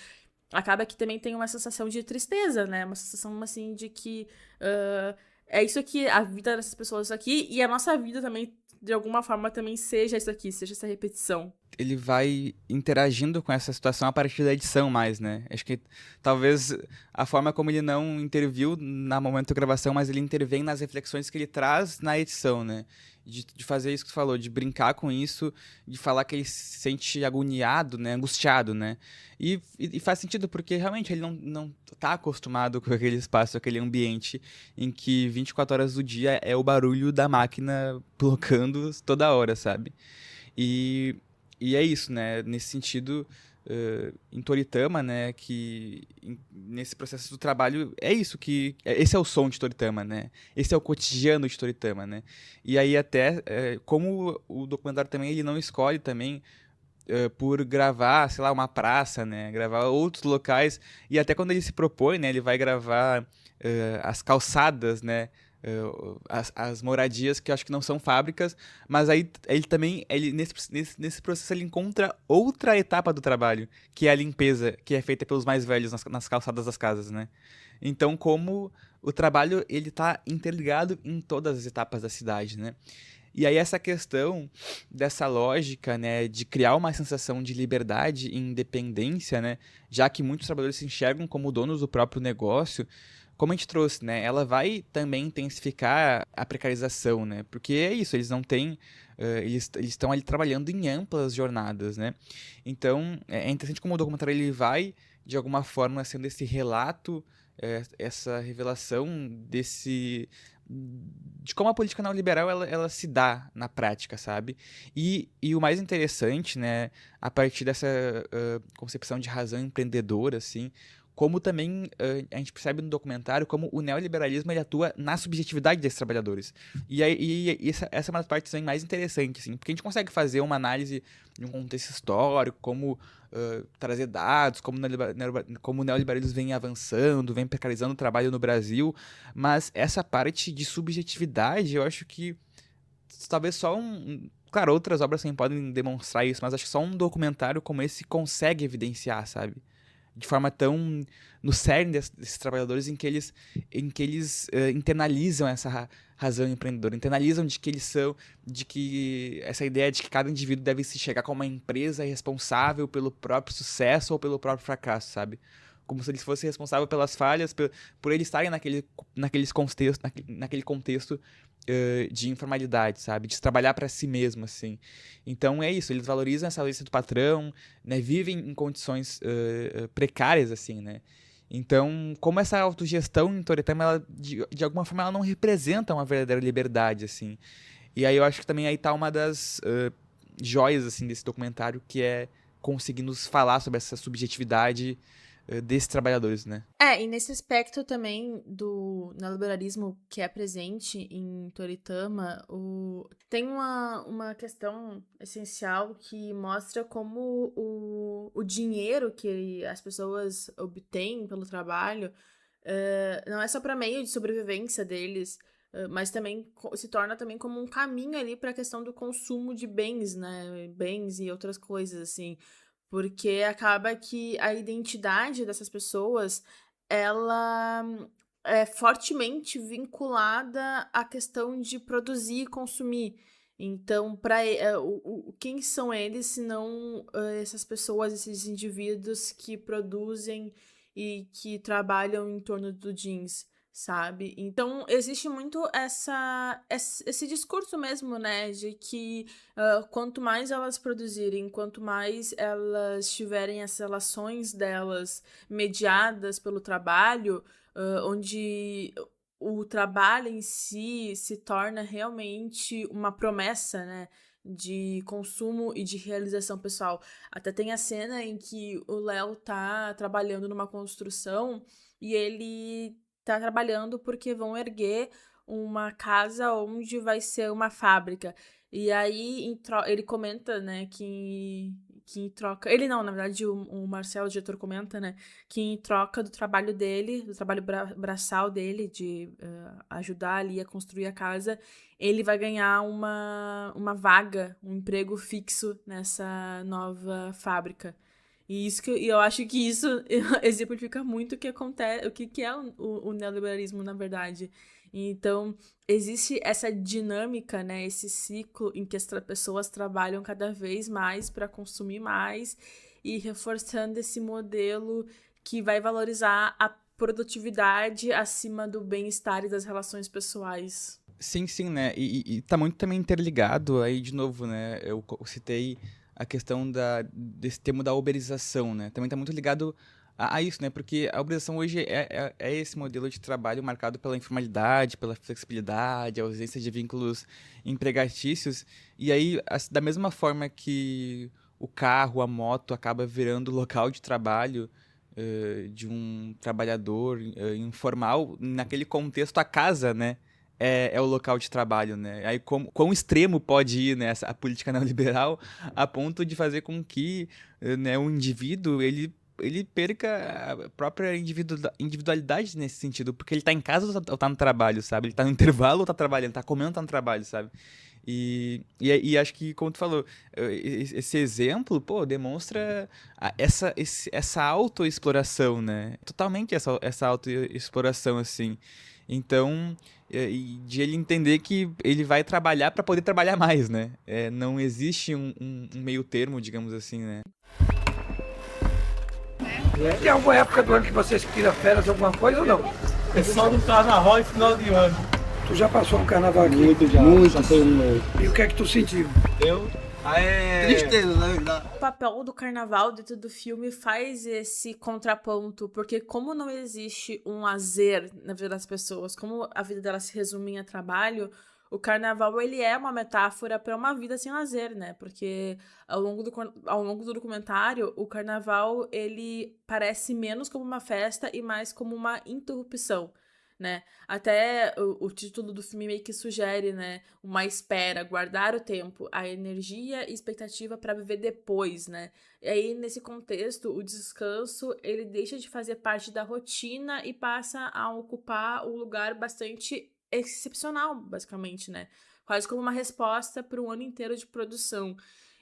acaba que também tem uma sensação de tristeza, né? Uma sensação, assim, de que é isso aqui, a vida dessas pessoas aqui, e a nossa vida também, de alguma forma, também seja isso aqui, seja essa repetição. Ele vai interagindo com essa situação a partir da edição mais, né? Acho que talvez a forma como ele não interviu na momento da gravação, mas ele intervém nas reflexões que ele traz na edição, né? De fazer isso que tu falou, de brincar com isso, de falar que ele se sente agoniado, né? Angustiado, né? E faz sentido, porque realmente ele não tá acostumado com aquele espaço, aquele ambiente em que 24 horas do dia é o barulho da máquina blocando toda hora, sabe? E é isso, né? Nesse sentido, em Toritama, né? Nesse processo do trabalho, é isso que... Esse é o som de Toritama, né? Esse é o cotidiano de Toritama, né? E aí até, como o documentário também, ele não escolhe também por gravar, sei lá, uma praça, né? Gravar outros locais. E até quando ele se propõe, né? Ele vai gravar as calçadas, né? As moradias que eu acho que não são fábricas, mas aí ele também, nesse processo ele encontra outra etapa do trabalho, que é a limpeza, que é feita pelos mais velhos nas calçadas das casas, né? Então, como o trabalho, ele tá interligado em todas as etapas da cidade, né? E aí essa questão dessa lógica, né, de criar uma sensação de liberdade e independência, né, já que muitos trabalhadores se enxergam como donos do próprio negócio, como a gente trouxe, né, ela vai também intensificar a precarização, né, porque é isso, eles não têm, eles estão ali trabalhando em amplas jornadas, né, então é interessante como o documentário ele vai, de alguma forma, sendo esse relato, essa revelação de como a política neoliberal ela se dá na prática, sabe? E o mais interessante, né, a partir dessa concepção de razão empreendedora, assim, como também a gente percebe no documentário como o neoliberalismo ele atua na subjetividade desses trabalhadores. E essa é uma das partes também mais interessantes, assim, porque a gente consegue fazer uma análise de um contexto histórico, como trazer dados, como o neoliberalismo vem avançando, vem precarizando o trabalho no Brasil, mas essa parte de subjetividade, eu acho que talvez só Claro, outras obras também podem demonstrar isso, mas acho que só um documentário como esse consegue evidenciar, sabe? De forma tão no cerne desses trabalhadores em que eles internalizam essa razão empreendedora, internalizam de que eles são, de que essa ideia de que cada indivíduo deve se chegar como uma empresa responsável pelo próprio sucesso ou pelo próprio fracasso, sabe? Como se eles fossem responsáveis pelas falhas, por eles estarem naquele contexto de informalidade, sabe? De trabalhar para si mesmo, assim. Então é isso, eles valorizam essa lista do patrão, né? Vivem em condições precárias, assim, né? Então, como essa autogestão em Toritama, ela, de alguma forma, ela não representa uma verdadeira liberdade, assim. E aí eu acho que também aí tá uma das joias, assim, desse documentário, que é conseguir nos falar sobre essa subjetividade desses trabalhadores, né? E nesse aspecto também do neoliberalismo que é presente em Toritama, tem uma questão essencial que mostra como o dinheiro que as pessoas obtêm pelo trabalho não é só para meio de sobrevivência deles, mas também se torna também como um caminho ali para a questão do consumo de bens, né? Bens e outras coisas, assim. Porque acaba que a identidade dessas pessoas, ela é fortemente vinculada à questão de produzir e consumir. Então, quem são eles se não essas pessoas, esses indivíduos que produzem e que trabalham em torno do jeans, sabe? Então, existe muito esse discurso mesmo, né, de que quanto mais elas produzirem, quanto mais elas tiverem as relações delas mediadas pelo trabalho, onde o trabalho em si se torna realmente uma promessa, né, de consumo e de realização pessoal. Até tem a cena em que o Léo tá trabalhando numa construção e ele tá trabalhando porque vão erguer uma casa onde vai ser uma fábrica. E aí ele comenta, né, que em troca... Ele não, na verdade, o Marcelo, o diretor, comenta, né, que em troca do trabalho dele, do trabalho braçal dele, de ajudar ali a construir a casa, ele vai ganhar uma vaga, um emprego fixo nessa nova fábrica. E eu acho que isso exemplifica muito o que acontece, que é o neoliberalismo, na verdade. Então, existe essa dinâmica, né, esse ciclo em que as pessoas trabalham cada vez mais para consumir mais e reforçando esse modelo que vai valorizar a produtividade acima do bem-estar e das relações pessoais. Sim, sim, né? E tá muito também interligado aí, de novo, né? Eu citei a questão desse termo da uberização, né? Também tá muito ligado a isso, né? Porque a uberização hoje é esse modelo de trabalho marcado pela informalidade, pela flexibilidade, a ausência de vínculos empregatícios. E aí, da mesma forma que o carro, a moto acaba virando local de trabalho de um trabalhador informal, naquele contexto, a casa, né? É o local de trabalho, né? Aí quão extremo pode ir, né, a política neoliberal a ponto de fazer com que né, um indivíduo ele perca a própria individualidade nesse sentido, porque ele tá em casa ou tá no trabalho, sabe? Ele tá no intervalo ou tá trabalhando, tá comendo ou tá no trabalho, sabe? E acho que, como tu falou, esse exemplo, pô, demonstra essa autoexploração, né? Totalmente essa autoexploração, assim. Então, de ele entender que ele vai trabalhar para poder trabalhar mais, né? Não existe um meio termo, digamos assim, né? Tem alguma época do ano que vocês tiram férias, alguma coisa ou não? É só no carnaval e final de ano. Tu já passou um carnaval aqui? Muito já. Muito. Passei um mês. E o que é que tu sentiu? Tristeza, na verdade. O papel do carnaval dentro do filme faz esse contraponto, porque como não existe um lazer na vida das pessoas, como a vida delas se resume a trabalho, o carnaval ele é uma metáfora para uma vida sem lazer, né? Porque ao longo do documentário, o carnaval ele parece menos como uma festa e mais como uma interrupção, né? Até o título do filme meio que sugere, né? Uma espera, guardar o tempo, a energia e expectativa para viver depois, né? E aí, nesse contexto, o descanso, ele deixa de fazer parte da rotina e passa a ocupar um lugar bastante excepcional, basicamente, né? quase como uma resposta para um ano inteiro de produção.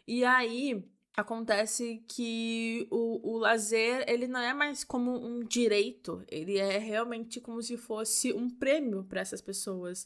E aí acontece que o lazer, ele não é mais como um direito, ele é realmente como se fosse um prêmio para essas pessoas.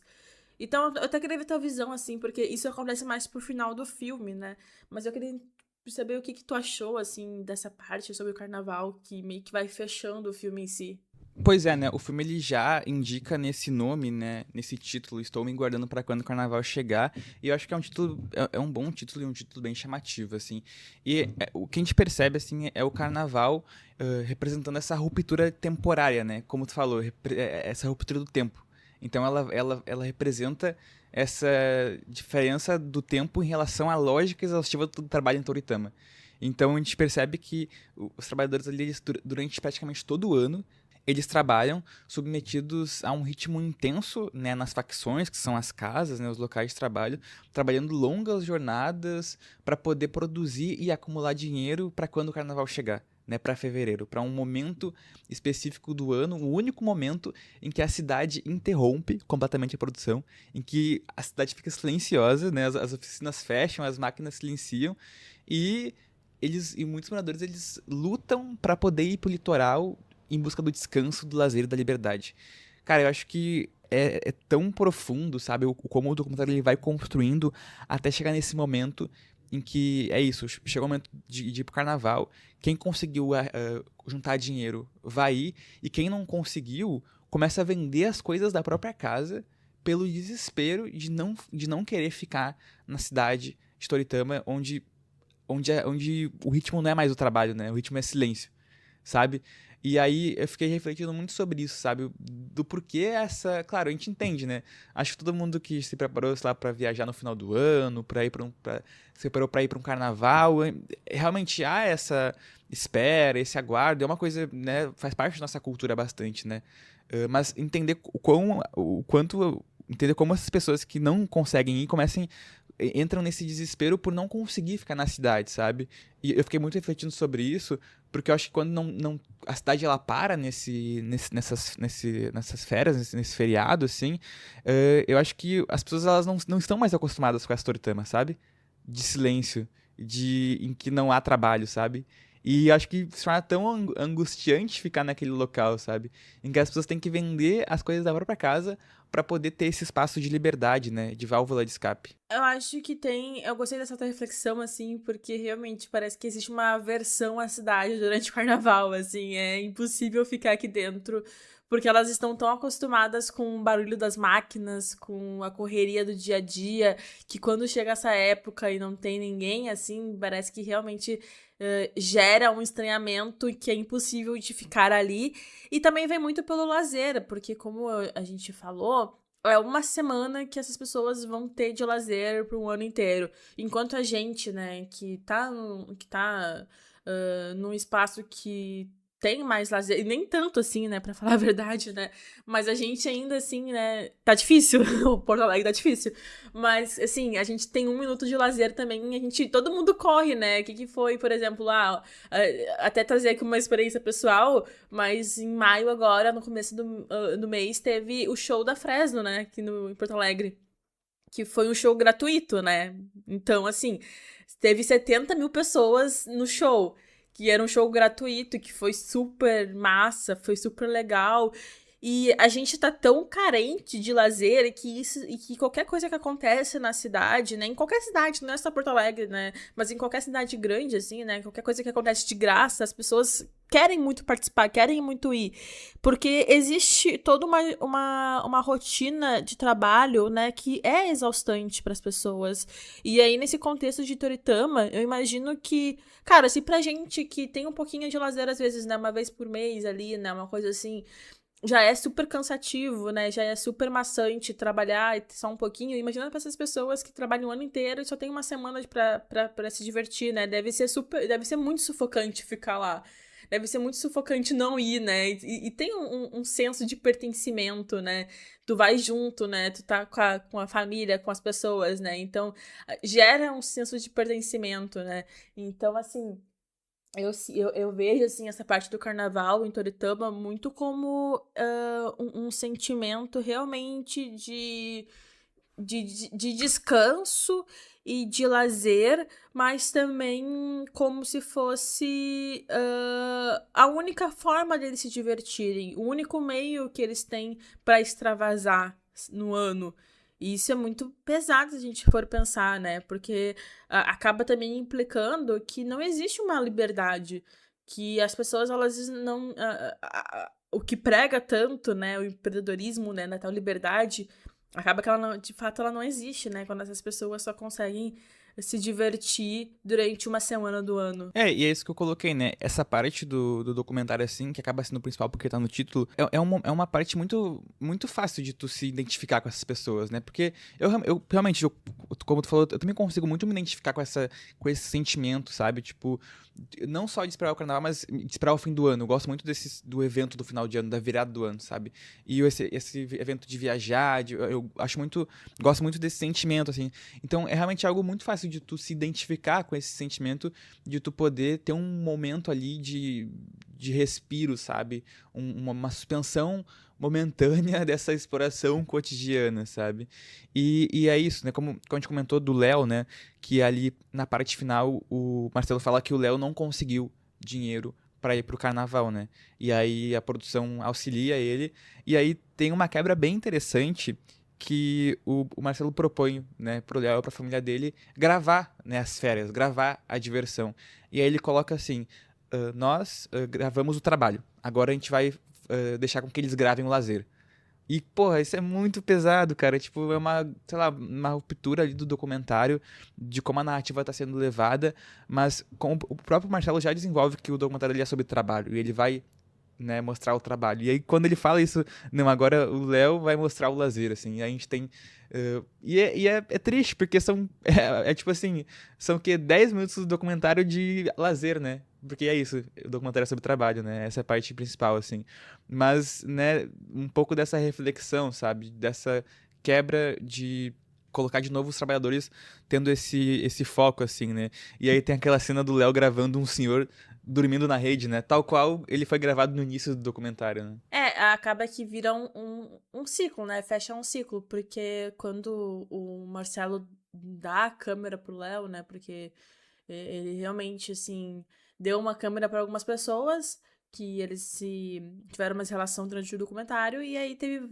Então, eu até queria ver tua visão, assim, porque isso acontece mais pro final do filme, né? Mas eu queria saber o que tu achou, assim, dessa parte sobre o carnaval, que meio que vai fechando o filme em si. Pois é, né? O filme ele já indica nesse nome, né? Nesse título, Estou Me Guardando para Quando o Carnaval Chegar. E eu acho que é um título, é um bom título e um título bem chamativo, assim. E o que a gente percebe, assim, é o carnaval representando essa ruptura temporária, né? Como tu falou, essa ruptura do tempo. Então ela representa essa diferença do tempo em relação à lógica exaustiva do trabalho em Toritama. Então a gente percebe que os trabalhadores ali, durante praticamente todo o ano, eles trabalham submetidos a um ritmo intenso, né, nas facções, que são as casas, né, os locais de trabalho, trabalhando longas jornadas para poder produzir e acumular dinheiro para quando o carnaval chegar, né, para fevereiro, para um momento específico do ano, o único momento em que a cidade interrompe completamente a produção, em que a cidade fica silenciosa, né, as oficinas fecham, as máquinas silenciam e muitos moradores eles lutam para poder ir pro litoral em busca do descanso, do lazer e da liberdade. Cara, eu acho que é tão profundo, sabe? Como o documentário ele vai construindo até chegar nesse momento em que é isso, chegou o momento de ir pro carnaval. Quem conseguiu juntar dinheiro vai ir, e quem não conseguiu começa a vender as coisas da própria casa pelo desespero de não querer ficar na cidade de Toritama, onde o ritmo não é mais o trabalho, né? O ritmo é silêncio, sabe? E aí eu fiquei refletindo muito sobre isso, sabe? Do porquê essa... Claro, a gente entende, né? Acho que todo mundo que se preparou, sei lá, pra viajar no final do ano, se preparou pra ir pra um carnaval, realmente há essa espera, esse aguardo, é uma coisa, né? Faz parte da nossa cultura bastante, né? Mas entender entender como essas pessoas que não conseguem ir entram nesse desespero por não conseguir ficar na cidade, sabe? E eu fiquei muito refletindo sobre isso, porque eu acho que quando a cidade ela para nessas férias, nesse feriado, assim, eu acho que as pessoas elas não estão mais acostumadas com essa Toritama, sabe? De silêncio, em que não há trabalho, sabe? E acho que se torna tão angustiante ficar naquele local, sabe? Em que as pessoas têm que vender as coisas da própria casa para poder ter esse espaço de liberdade, né? De válvula de escape. Eu acho que eu gostei dessa tua reflexão, assim, porque realmente parece que existe uma aversão à cidade durante o carnaval, assim, é impossível ficar aqui dentro, porque elas estão tão acostumadas com o barulho das máquinas, com a correria do dia a dia, que quando chega essa época e não tem ninguém, assim, parece que realmente gera um estranhamento que é impossível de ficar ali. E também vem muito pelo lazer, porque como a gente falou, é uma semana que essas pessoas vão ter de lazer por um ano inteiro. Enquanto a gente, né, que tá num espaço que tem mais lazer, e nem tanto assim, né, pra falar a verdade, né, mas a gente ainda assim, né, tá difícil, o Porto Alegre tá difícil, mas assim, a gente tem 1 minuto de lazer também, todo mundo corre, né, o que foi, por exemplo, lá, até trazer aqui uma experiência pessoal, mas em maio agora, no começo do mês, teve o show da Fresno, né, aqui em Porto Alegre, que foi um show gratuito, né, então assim, teve 70 mil pessoas no show, que era um show gratuito, que foi super massa, foi super legal. E a gente tá tão carente de lazer que qualquer coisa que acontece na cidade, né? Em qualquer cidade, não é só Porto Alegre, né? Mas em qualquer cidade grande, assim, né? Qualquer coisa que acontece de graça, as pessoas querem muito participar, querem muito ir. Porque existe toda uma rotina de trabalho, né? Que é exaustante para as pessoas. E aí, nesse contexto de Toritama, eu imagino que... Cara, se pra gente que tem um pouquinho de lazer, às vezes, né? Uma vez por mês ali, né? Uma coisa assim... Já é super cansativo, né? Já é super maçante trabalhar só um pouquinho. Imagina para essas pessoas que trabalham o ano inteiro e só tem uma semana pra se divertir, né? Deve ser muito sufocante ficar lá. Deve ser muito sufocante não ir, né? E tem um senso de pertencimento, né? Tu vai junto, né? Tu tá com a família, com as pessoas, né? Então, gera um senso de pertencimento, né? Então, assim... Eu vejo, assim, essa parte do carnaval em Toritama muito como um sentimento realmente de descanso e de lazer, mas também como se fosse a única forma deles se divertirem, o único meio que eles têm para extravasar no ano. E isso é muito pesado se a gente for pensar, né? Porque acaba também implicando que não existe uma liberdade, que as pessoas, elas não... o que prega tanto, né, o empreendedorismo, né, na tal liberdade, acaba que ela não, de fato ela não existe, né, quando essas pessoas só conseguem se divertir durante uma semana do ano. E é isso que eu coloquei, né? Essa parte do documentário, assim, que acaba sendo o principal porque tá no título, é uma parte muito, muito fácil de tu se identificar com essas pessoas, né? Porque eu realmente, como tu falou, eu também consigo muito me identificar com esse sentimento, sabe? Tipo, não só de esperar o carnaval, mas de esperar o fim do ano. Eu gosto muito do evento do final de ano, da virada do ano, sabe? E esse evento de viajar, eu acho muito... Gosto muito desse sentimento, assim. Então, é realmente algo muito fácil de tu se identificar com esse sentimento, de tu poder ter um momento ali de respiro, sabe? Uma suspensão momentânea dessa exploração cotidiana, sabe? E é isso, né? Como a gente comentou do Léo, né? Que ali na parte final o Marcelo fala que o Léo não conseguiu dinheiro para ir pro carnaval, né? E aí a produção auxilia ele. E aí tem uma quebra bem interessante que o Marcelo propõe, né, pro Léo e pra família dele gravar, né, as férias, gravar a diversão. E aí ele coloca assim, nós gravamos o trabalho, agora a gente vai deixar com que eles gravem o lazer. E, porra, isso é muito pesado, cara. Tipo, é sei lá, uma ruptura ali do documentário, de como a narrativa tá sendo levada, mas o próprio Marcelo já desenvolve que o documentário ali é sobre trabalho, e ele vai, né, mostrar o trabalho. E aí, quando ele fala isso, não, agora o Léo vai mostrar o lazer, assim, e a gente tem... é triste, porque tipo assim, são o quê? 10 minutos do documentário de lazer, né? Porque é isso, o documentário é sobre trabalho, né? Essa é a parte principal, assim. Mas, né, um pouco dessa reflexão, sabe? Dessa quebra de colocar de novo os trabalhadores tendo esse foco, assim, né? E aí tem aquela cena do Léo gravando um senhor dormindo na rede, né? Tal qual ele foi gravado no início do documentário, né? Acaba que vira um ciclo, né? Fecha um ciclo, porque quando o Marcelo dá a câmera pro Léo, né? Porque ele realmente, assim, deu uma câmera para algumas pessoas que eles tiveram uma relação durante o documentário, e aí teve,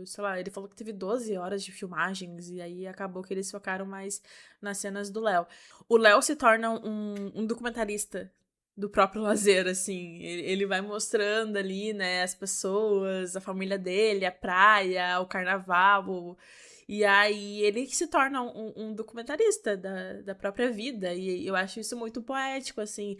sei lá, ele falou que teve 12 horas de filmagens, e aí acabou que eles focaram mais nas cenas do Léo. O Léo se torna um documentarista do próprio lazer, assim, ele vai mostrando ali, né, as pessoas, a família dele, a praia, o carnaval, e aí ele se torna um documentarista da própria vida, e eu acho isso muito poético, assim,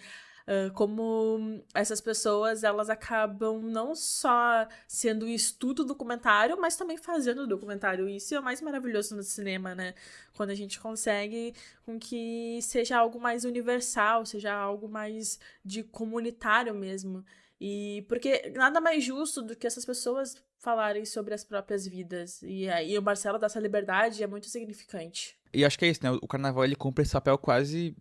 como essas pessoas, elas acabam não só sendo o estudo documentário, mas também fazendo o documentário. Isso é o mais maravilhoso no cinema, né? Quando a gente consegue com que seja algo mais universal, seja algo mais de comunitário mesmo. E porque nada mais justo do que essas pessoas falarem sobre as próprias vidas. E o Marcelo dá essa liberdade é muito significante. E acho que é isso, né? O carnaval, ele cumpre esse papel quase...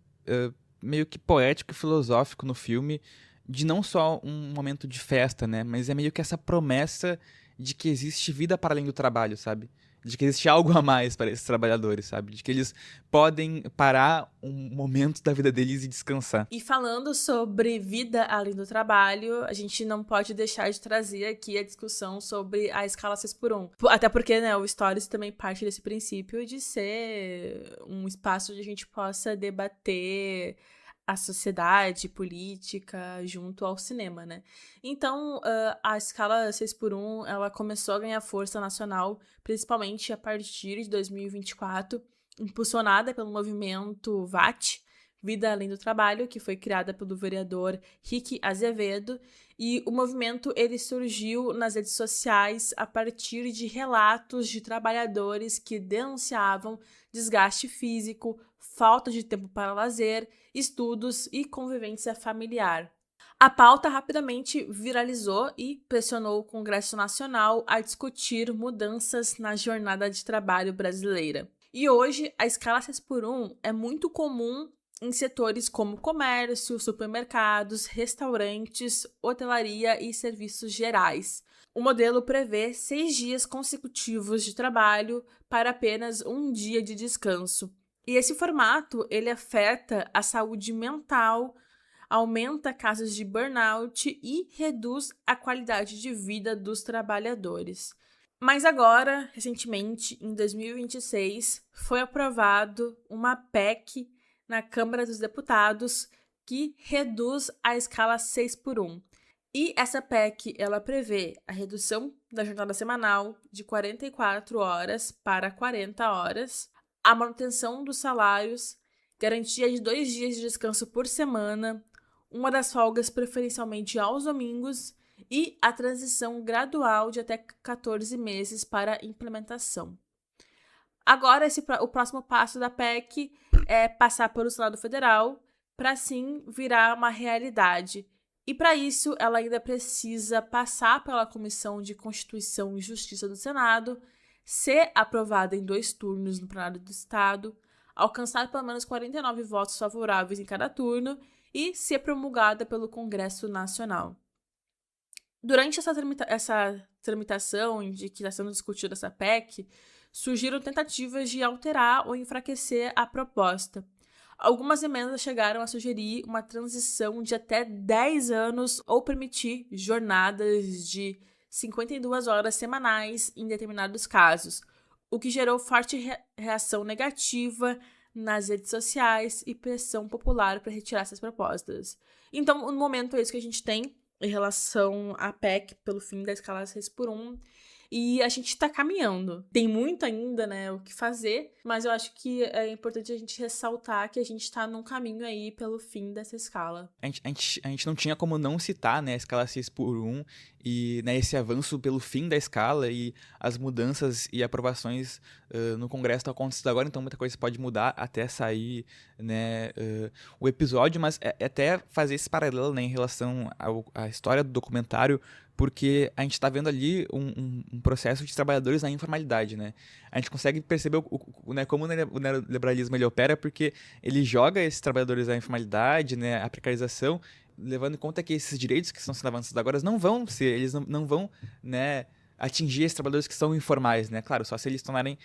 meio que poético e filosófico no filme, de não só um momento de festa, né? Mas é meio que essa promessa de que existe vida para além do trabalho, sabe? De que existe algo a mais para esses trabalhadores, sabe? De que eles podem parar um momento da vida deles e descansar. E falando sobre vida além do trabalho, a gente não pode deixar de trazer aqui a discussão sobre a escala 6x1. Até porque, né, o Stories também parte desse princípio de ser um espaço onde a gente possa debater a sociedade, política, junto ao cinema, né? Então, a escala 6x1, ela começou a ganhar força nacional, principalmente a partir de 2024, impulsionada pelo movimento VAT, Vida Além do Trabalho, que foi criada pelo vereador Rick Azevedo, e o movimento ele surgiu nas redes sociais a partir de relatos de trabalhadores que denunciavam desgaste físico, falta de tempo para lazer, estudos e convivência familiar. A pauta rapidamente viralizou e pressionou o Congresso Nacional a discutir mudanças na jornada de trabalho brasileira. E hoje, a escala 6x1 é muito comum em setores como comércio, supermercados, restaurantes, hotelaria e serviços gerais. O modelo prevê 6 dias consecutivos de trabalho para apenas um dia de descanso. E esse formato, ele afeta a saúde mental, aumenta casos de burnout e reduz a qualidade de vida dos trabalhadores. Mas agora, recentemente, em 2026, foi aprovado uma PEC na Câmara dos Deputados que reduz a escala 6x1. E essa PEC, ela prevê a redução da jornada semanal de 44 horas para 40 horas, a manutenção dos salários, garantia de 2 dias de descanso por semana, uma das folgas preferencialmente aos domingos e a transição gradual de até 14 meses para a implementação. Agora, o próximo passo da PEC é passar pelo Senado Federal para, sim, virar uma realidade. E, para isso, ela ainda precisa passar pela Comissão de Constituição e Justiça do Senado, ser aprovada em 2 turnos no plenário do Estado, alcançar pelo menos 49 votos favoráveis em cada turno e ser promulgada pelo Congresso Nacional. Durante essa tramitação de que está sendo discutida essa PEC, surgiram tentativas de alterar ou enfraquecer a proposta. Algumas emendas chegaram a sugerir uma transição de até 10 anos ou permitir jornadas de 52 horas semanais em determinados casos, o que gerou forte reação negativa nas redes sociais e pressão popular para retirar essas propostas. Então, no momento é isso que a gente tem em relação à PEC pelo fim da escala 6x1. E a gente está caminhando. Tem muito ainda, né, o que fazer, mas eu acho que é importante a gente ressaltar que a gente está num caminho aí pelo fim dessa escala. A gente não tinha como não citar, né, a escala 6x1 e, né, esse avanço pelo fim da escala e as mudanças e aprovações no Congresso estão acontecendo agora, então muita coisa pode mudar até sair, né, o episódio, mas até fazer esse paralelo, né, em relação à história do documentário, porque a gente está vendo ali um processo de trabalhadores na informalidade, né? A gente consegue perceber né, como o neoliberalismo ele opera, porque ele joga esses trabalhadores na informalidade, né, a precarização, levando em conta que esses direitos que estão sendo avançados agora eles não vão, né, atingir esses trabalhadores que são informais, né? Claro, só se eles tornarem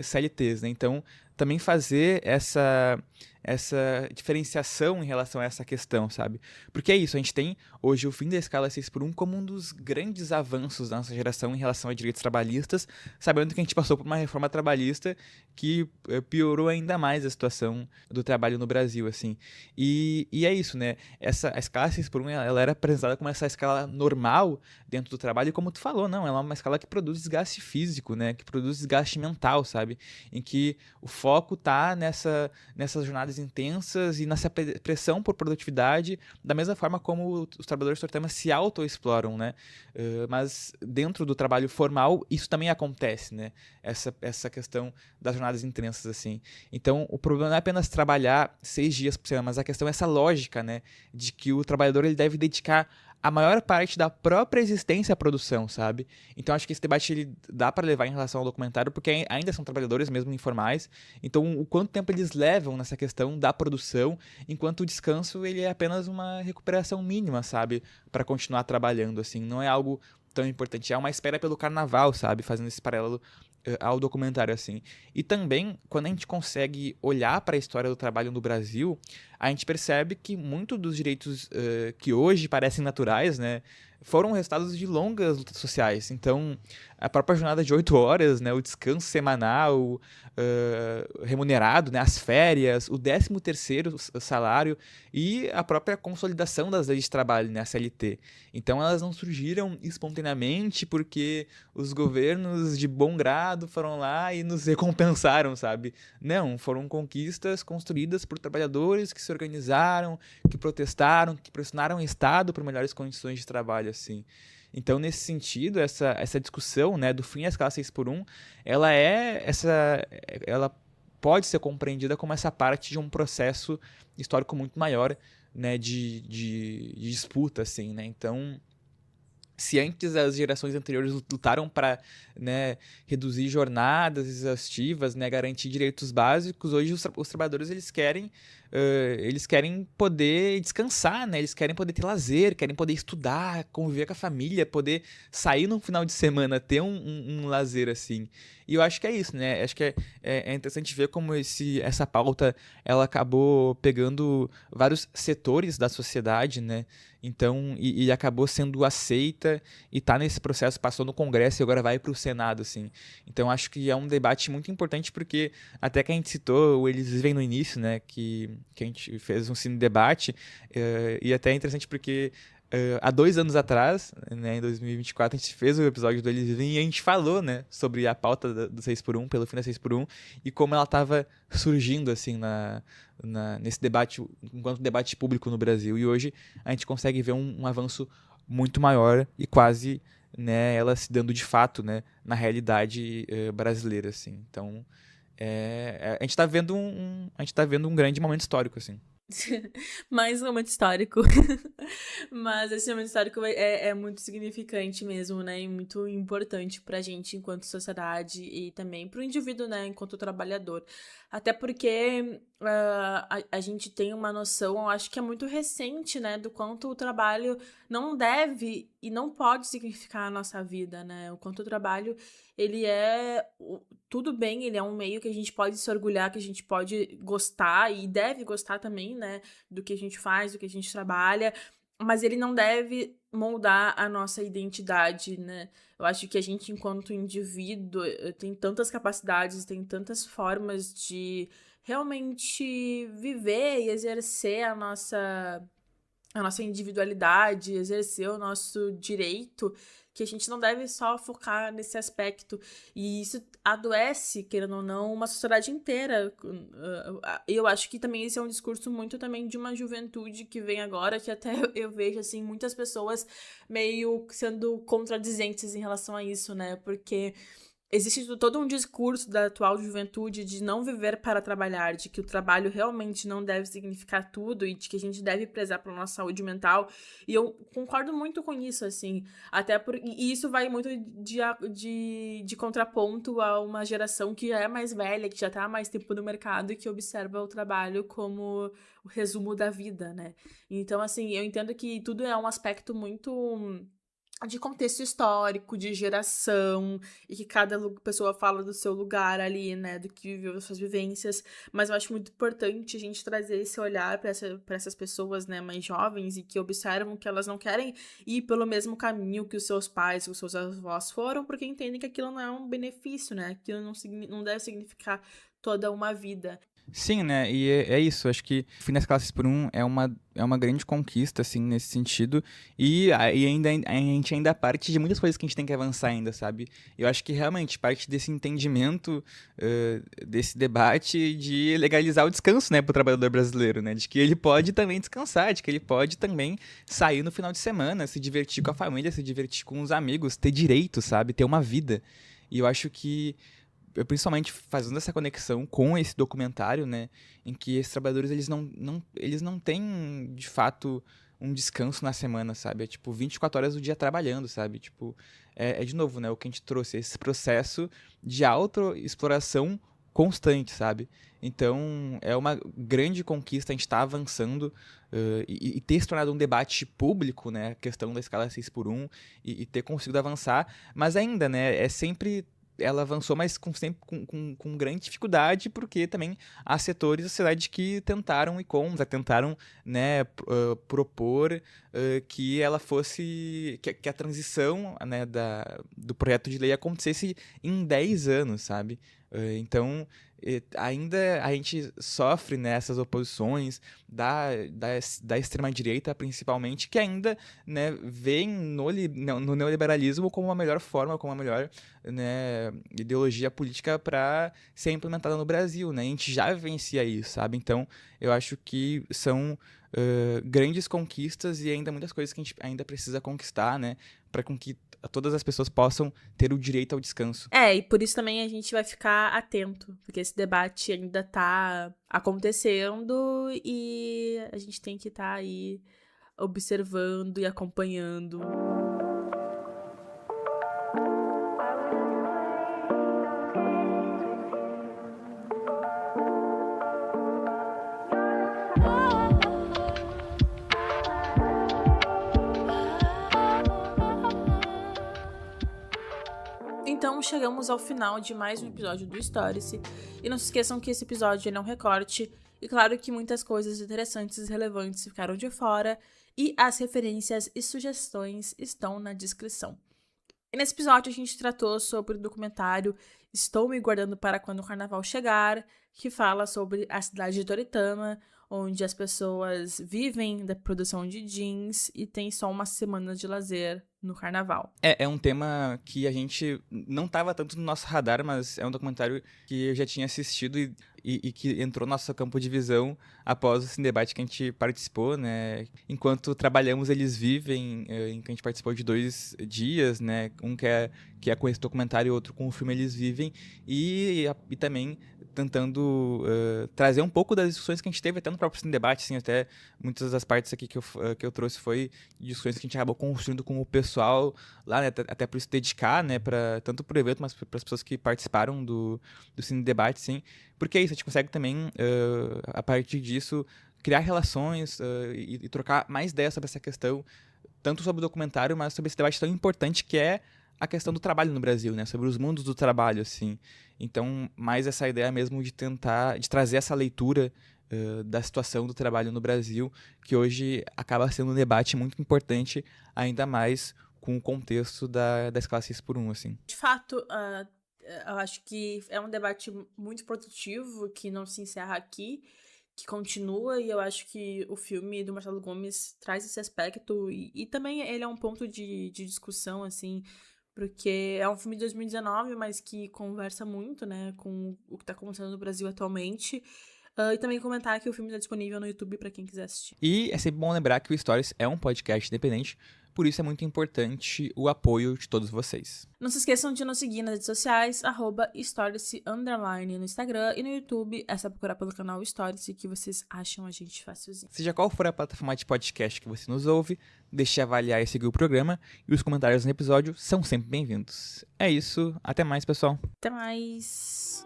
CLTs, né? Então, também fazer essa diferenciação em relação a essa questão, sabe? Porque é isso, a gente tem hoje o fim da escala 6x1 como um dos grandes avanços da nossa geração em relação a direitos trabalhistas, sabendo que a gente passou por uma reforma trabalhista que piorou ainda mais a situação do trabalho no Brasil, assim. E é isso, né? A escala 6x1, ela era apresentada como essa escala normal dentro do trabalho, e como tu falou, não, ela é uma escala que produz desgaste físico, né? Que produz desgaste mental, sabe? Em que o foco tá nessas jornadas intensas e nessa pressão por produtividade, da mesma forma como os trabalhadores sortemas se autoexploram, né? Mas dentro do trabalho formal, isso também acontece, né? Essa questão das jornadas intensas, assim. Então, o problema não é apenas trabalhar 6 dias por semana, mas a questão é essa lógica, né? De que o trabalhador ele deve dedicar a maior parte da própria existência à produção, sabe? Então acho que esse debate ele dá para levar em relação ao documentário, porque ainda são trabalhadores mesmo informais, então o quanto tempo eles levam nessa questão da produção, enquanto o descanso ele é apenas uma recuperação mínima, sabe? Para continuar trabalhando, assim, não é algo tão importante, é uma espera pelo carnaval, sabe? Fazendo esse paralelo ao documentário, assim. E também, quando a gente consegue olhar para a história do trabalho no Brasil, a gente percebe que muitos dos direitos que hoje parecem naturais, né, foram resultados de longas lutas sociais. Então, a própria jornada de 8 horas, né, o descanso semanal remunerado, né, as férias, o 13º salário e a própria consolidação das leis de trabalho, né, a CLT. Então, elas não surgiram espontaneamente porque os governos de bom grado foram lá e nos recompensaram, sabe? Não, foram conquistas construídas por trabalhadores que se organizaram, que protestaram, que pressionaram o Estado por melhores condições de trabalho, assim. Então, nesse sentido, essa discussão, né, do fim da escala 6x1, ela pode ser compreendida como essa parte de um processo histórico muito maior, né, de disputa, assim, né? Então, se antes as gerações anteriores lutaram para, né, reduzir jornadas exaustivas, né, garantir direitos básicos, hoje os trabalhadores eles querem eles querem poder descansar, né? Eles querem poder ter lazer, querem poder estudar, conviver com a família, poder sair num final de semana, ter um lazer assim. E eu acho que é isso, né? Acho que é interessante ver como essa pauta ela acabou pegando vários setores da sociedade, né? Então, e acabou sendo aceita e tá nesse processo, passou no Congresso e agora vai para o Senado, assim. Então, acho que é um debate muito importante porque, até que a gente citou, eles vivem no início, né? Que a gente fez um cine debate, e até é interessante porque há 2 anos atrás, né, em 2024, a gente fez o episódio do Eles Vivem e a gente falou, né, sobre a pauta do 6x1, pelo fim da 6x1, e como ela estava surgindo, assim, nesse debate, enquanto debate público no Brasil. E hoje a gente consegue ver um avanço muito maior e quase, né, ela se dando de fato, né, na realidade brasileira, assim. Então, a gente está vendo a gente tá vendo um grande momento histórico, assim. Mais um momento histórico. Mas esse momento histórico é muito significante mesmo, né? E muito importante pra gente enquanto sociedade e também pro indivíduo, né? Enquanto trabalhador. Até porque a gente tem uma noção, eu acho que é muito recente, né? Do quanto o trabalho não deve e não pode significar a nossa vida, né? O quanto o trabalho, ele tudo bem, ele é um meio que a gente pode se orgulhar, que a gente pode gostar e deve gostar também, né, do que a gente faz, do que a gente trabalha, mas ele não deve moldar a nossa identidade, né? Eu acho que a gente, enquanto indivíduo, tem tantas capacidades, tem tantas formas de realmente viver e exercer a nossa individualidade, exercer o nosso direito, que a gente não deve só focar nesse aspecto. E isso adoece, querendo ou não, uma sociedade inteira. Eu acho que também esse é um discurso muito também de uma juventude que vem agora, que até eu vejo, assim, muitas pessoas meio sendo contradizentes em relação a isso, né? Porque existe todo um discurso da atual juventude de não viver para trabalhar, de que o trabalho realmente não deve significar tudo e de que a gente deve prezar pela nossa saúde mental. E eu concordo muito com isso, assim. E isso vai muito de contraponto a uma geração que já é mais velha, que já está há mais tempo no mercado e que observa o trabalho como o resumo da vida, né? Então, assim, eu entendo que tudo é um aspecto muito de contexto histórico, de geração, e que cada pessoa fala do seu lugar ali, né, do que viveu, das suas vivências, mas eu acho muito importante a gente trazer esse olhar para essas pessoas, né, mais jovens e que observam que elas não querem ir pelo mesmo caminho que os seus pais, os seus avós foram, porque entendem que aquilo não é um benefício, né, aquilo não deve significar toda uma vida. Sim, né? E é isso. Acho que o fim das classes por um é uma grande conquista, assim, nesse sentido. E ainda, a gente ainda parte de muitas coisas que a gente tem que avançar ainda, sabe? Eu acho que realmente parte desse entendimento, desse debate de legalizar o descanso, né, pro trabalhador brasileiro, né? De que ele pode também descansar, de que ele pode também sair no final de semana, se divertir com a família, se divertir com os amigos, ter direito, sabe? Ter uma vida. E eu acho que principalmente fazendo essa conexão com esse documentário, né, em que esses trabalhadores eles não têm de fato um descanso na semana, sabe? É tipo 24 horas do dia trabalhando, sabe? Tipo, de novo, né, o que a gente trouxe, esse processo de autoexploração constante, sabe? Então, é uma grande conquista a gente estar avançando e ter se tornado um debate público, né, a questão da escala 6x1 e ter conseguido avançar, mas ainda, né, ela avançou, mas sempre com grande dificuldade, porque também há setores da sociedade que tentaram tentaram, né, propor que ela fosse, que a transição, né, do projeto de lei acontecesse em 10 anos, sabe? Então, ainda a gente sofre nessas oposições da extrema-direita, principalmente, que ainda, né, veem no neoliberalismo como a melhor forma, como a melhor, né, ideologia política para ser implementada no Brasil, né? A gente já vivencia isso, sabe? Então, eu acho que são grandes conquistas e ainda muitas coisas que a gente ainda precisa conquistar, né? Para que todas as pessoas possam ter o direito ao descanso. E por isso também a gente vai ficar atento, porque esse debate ainda tá acontecendo e a gente tem que estar aí observando e acompanhando. Então chegamos ao final de mais um episódio do Stories. E não se esqueçam que esse episódio é um recorte. E claro que muitas coisas interessantes e relevantes ficaram de fora. E as referências e sugestões estão na descrição. E nesse episódio a gente tratou sobre o documentário Estou Me Guardando para Quando o Carnaval Chegar, que fala sobre a cidade de Toritama, onde as pessoas vivem da produção de jeans e tem só uma semana de lazer no carnaval. É um tema que a gente não estava tanto no nosso radar, mas é um documentário que eu já tinha assistido e que entrou no nosso campo de visão após o Cinedebate que a gente participou, né? Enquanto trabalhamos, eles vivem, em que a gente participou de 2 dias, né? Um que é com esse documentário e outro com o filme Eles Vivem, e também tentando trazer um pouco das discussões que a gente teve até no próprio Cinedebate, assim, até muitas das partes aqui que eu trouxe foi discussões que a gente acabou construindo com o pessoal lá, né, até por isso dedicar, né, tanto pro evento, mas para as pessoas que participaram do Cinedebate, sim, porque é isso, a gente consegue também, a partir disso, criar relações e trocar mais ideias sobre essa questão, tanto sobre o documentário, mas sobre esse debate tão importante que é a questão do trabalho no Brasil, né, sobre os mundos do trabalho, assim. Então, mais essa ideia mesmo de trazer essa leitura da situação do trabalho no Brasil, que hoje acaba sendo um debate muito importante, ainda mais com o contexto das classes por um, assim. De fato, eu acho que é um debate muito produtivo, que não se encerra aqui, que continua, e eu acho que o filme do Marcelo Gomes traz esse aspecto, e também ele é um ponto de discussão, assim, porque é um filme de 2019, mas que conversa muito, né, com o que tá acontecendo no Brasil atualmente. E também comentar que o filme está disponível no YouTube para quem quiser assistir. E é sempre bom lembrar que o Stories é um podcast independente, por isso é muito importante o apoio de todos vocês. Não se esqueçam de nos seguir nas redes sociais, @Stories_ no Instagram, e no YouTube é só procurar pelo canal Stories que vocês acham a gente facilzinho. Seja qual for a plataforma de podcast que você nos ouve, deixe avaliar e seguir o programa, e os comentários no episódio são sempre bem-vindos. É isso, até mais, pessoal. Até mais!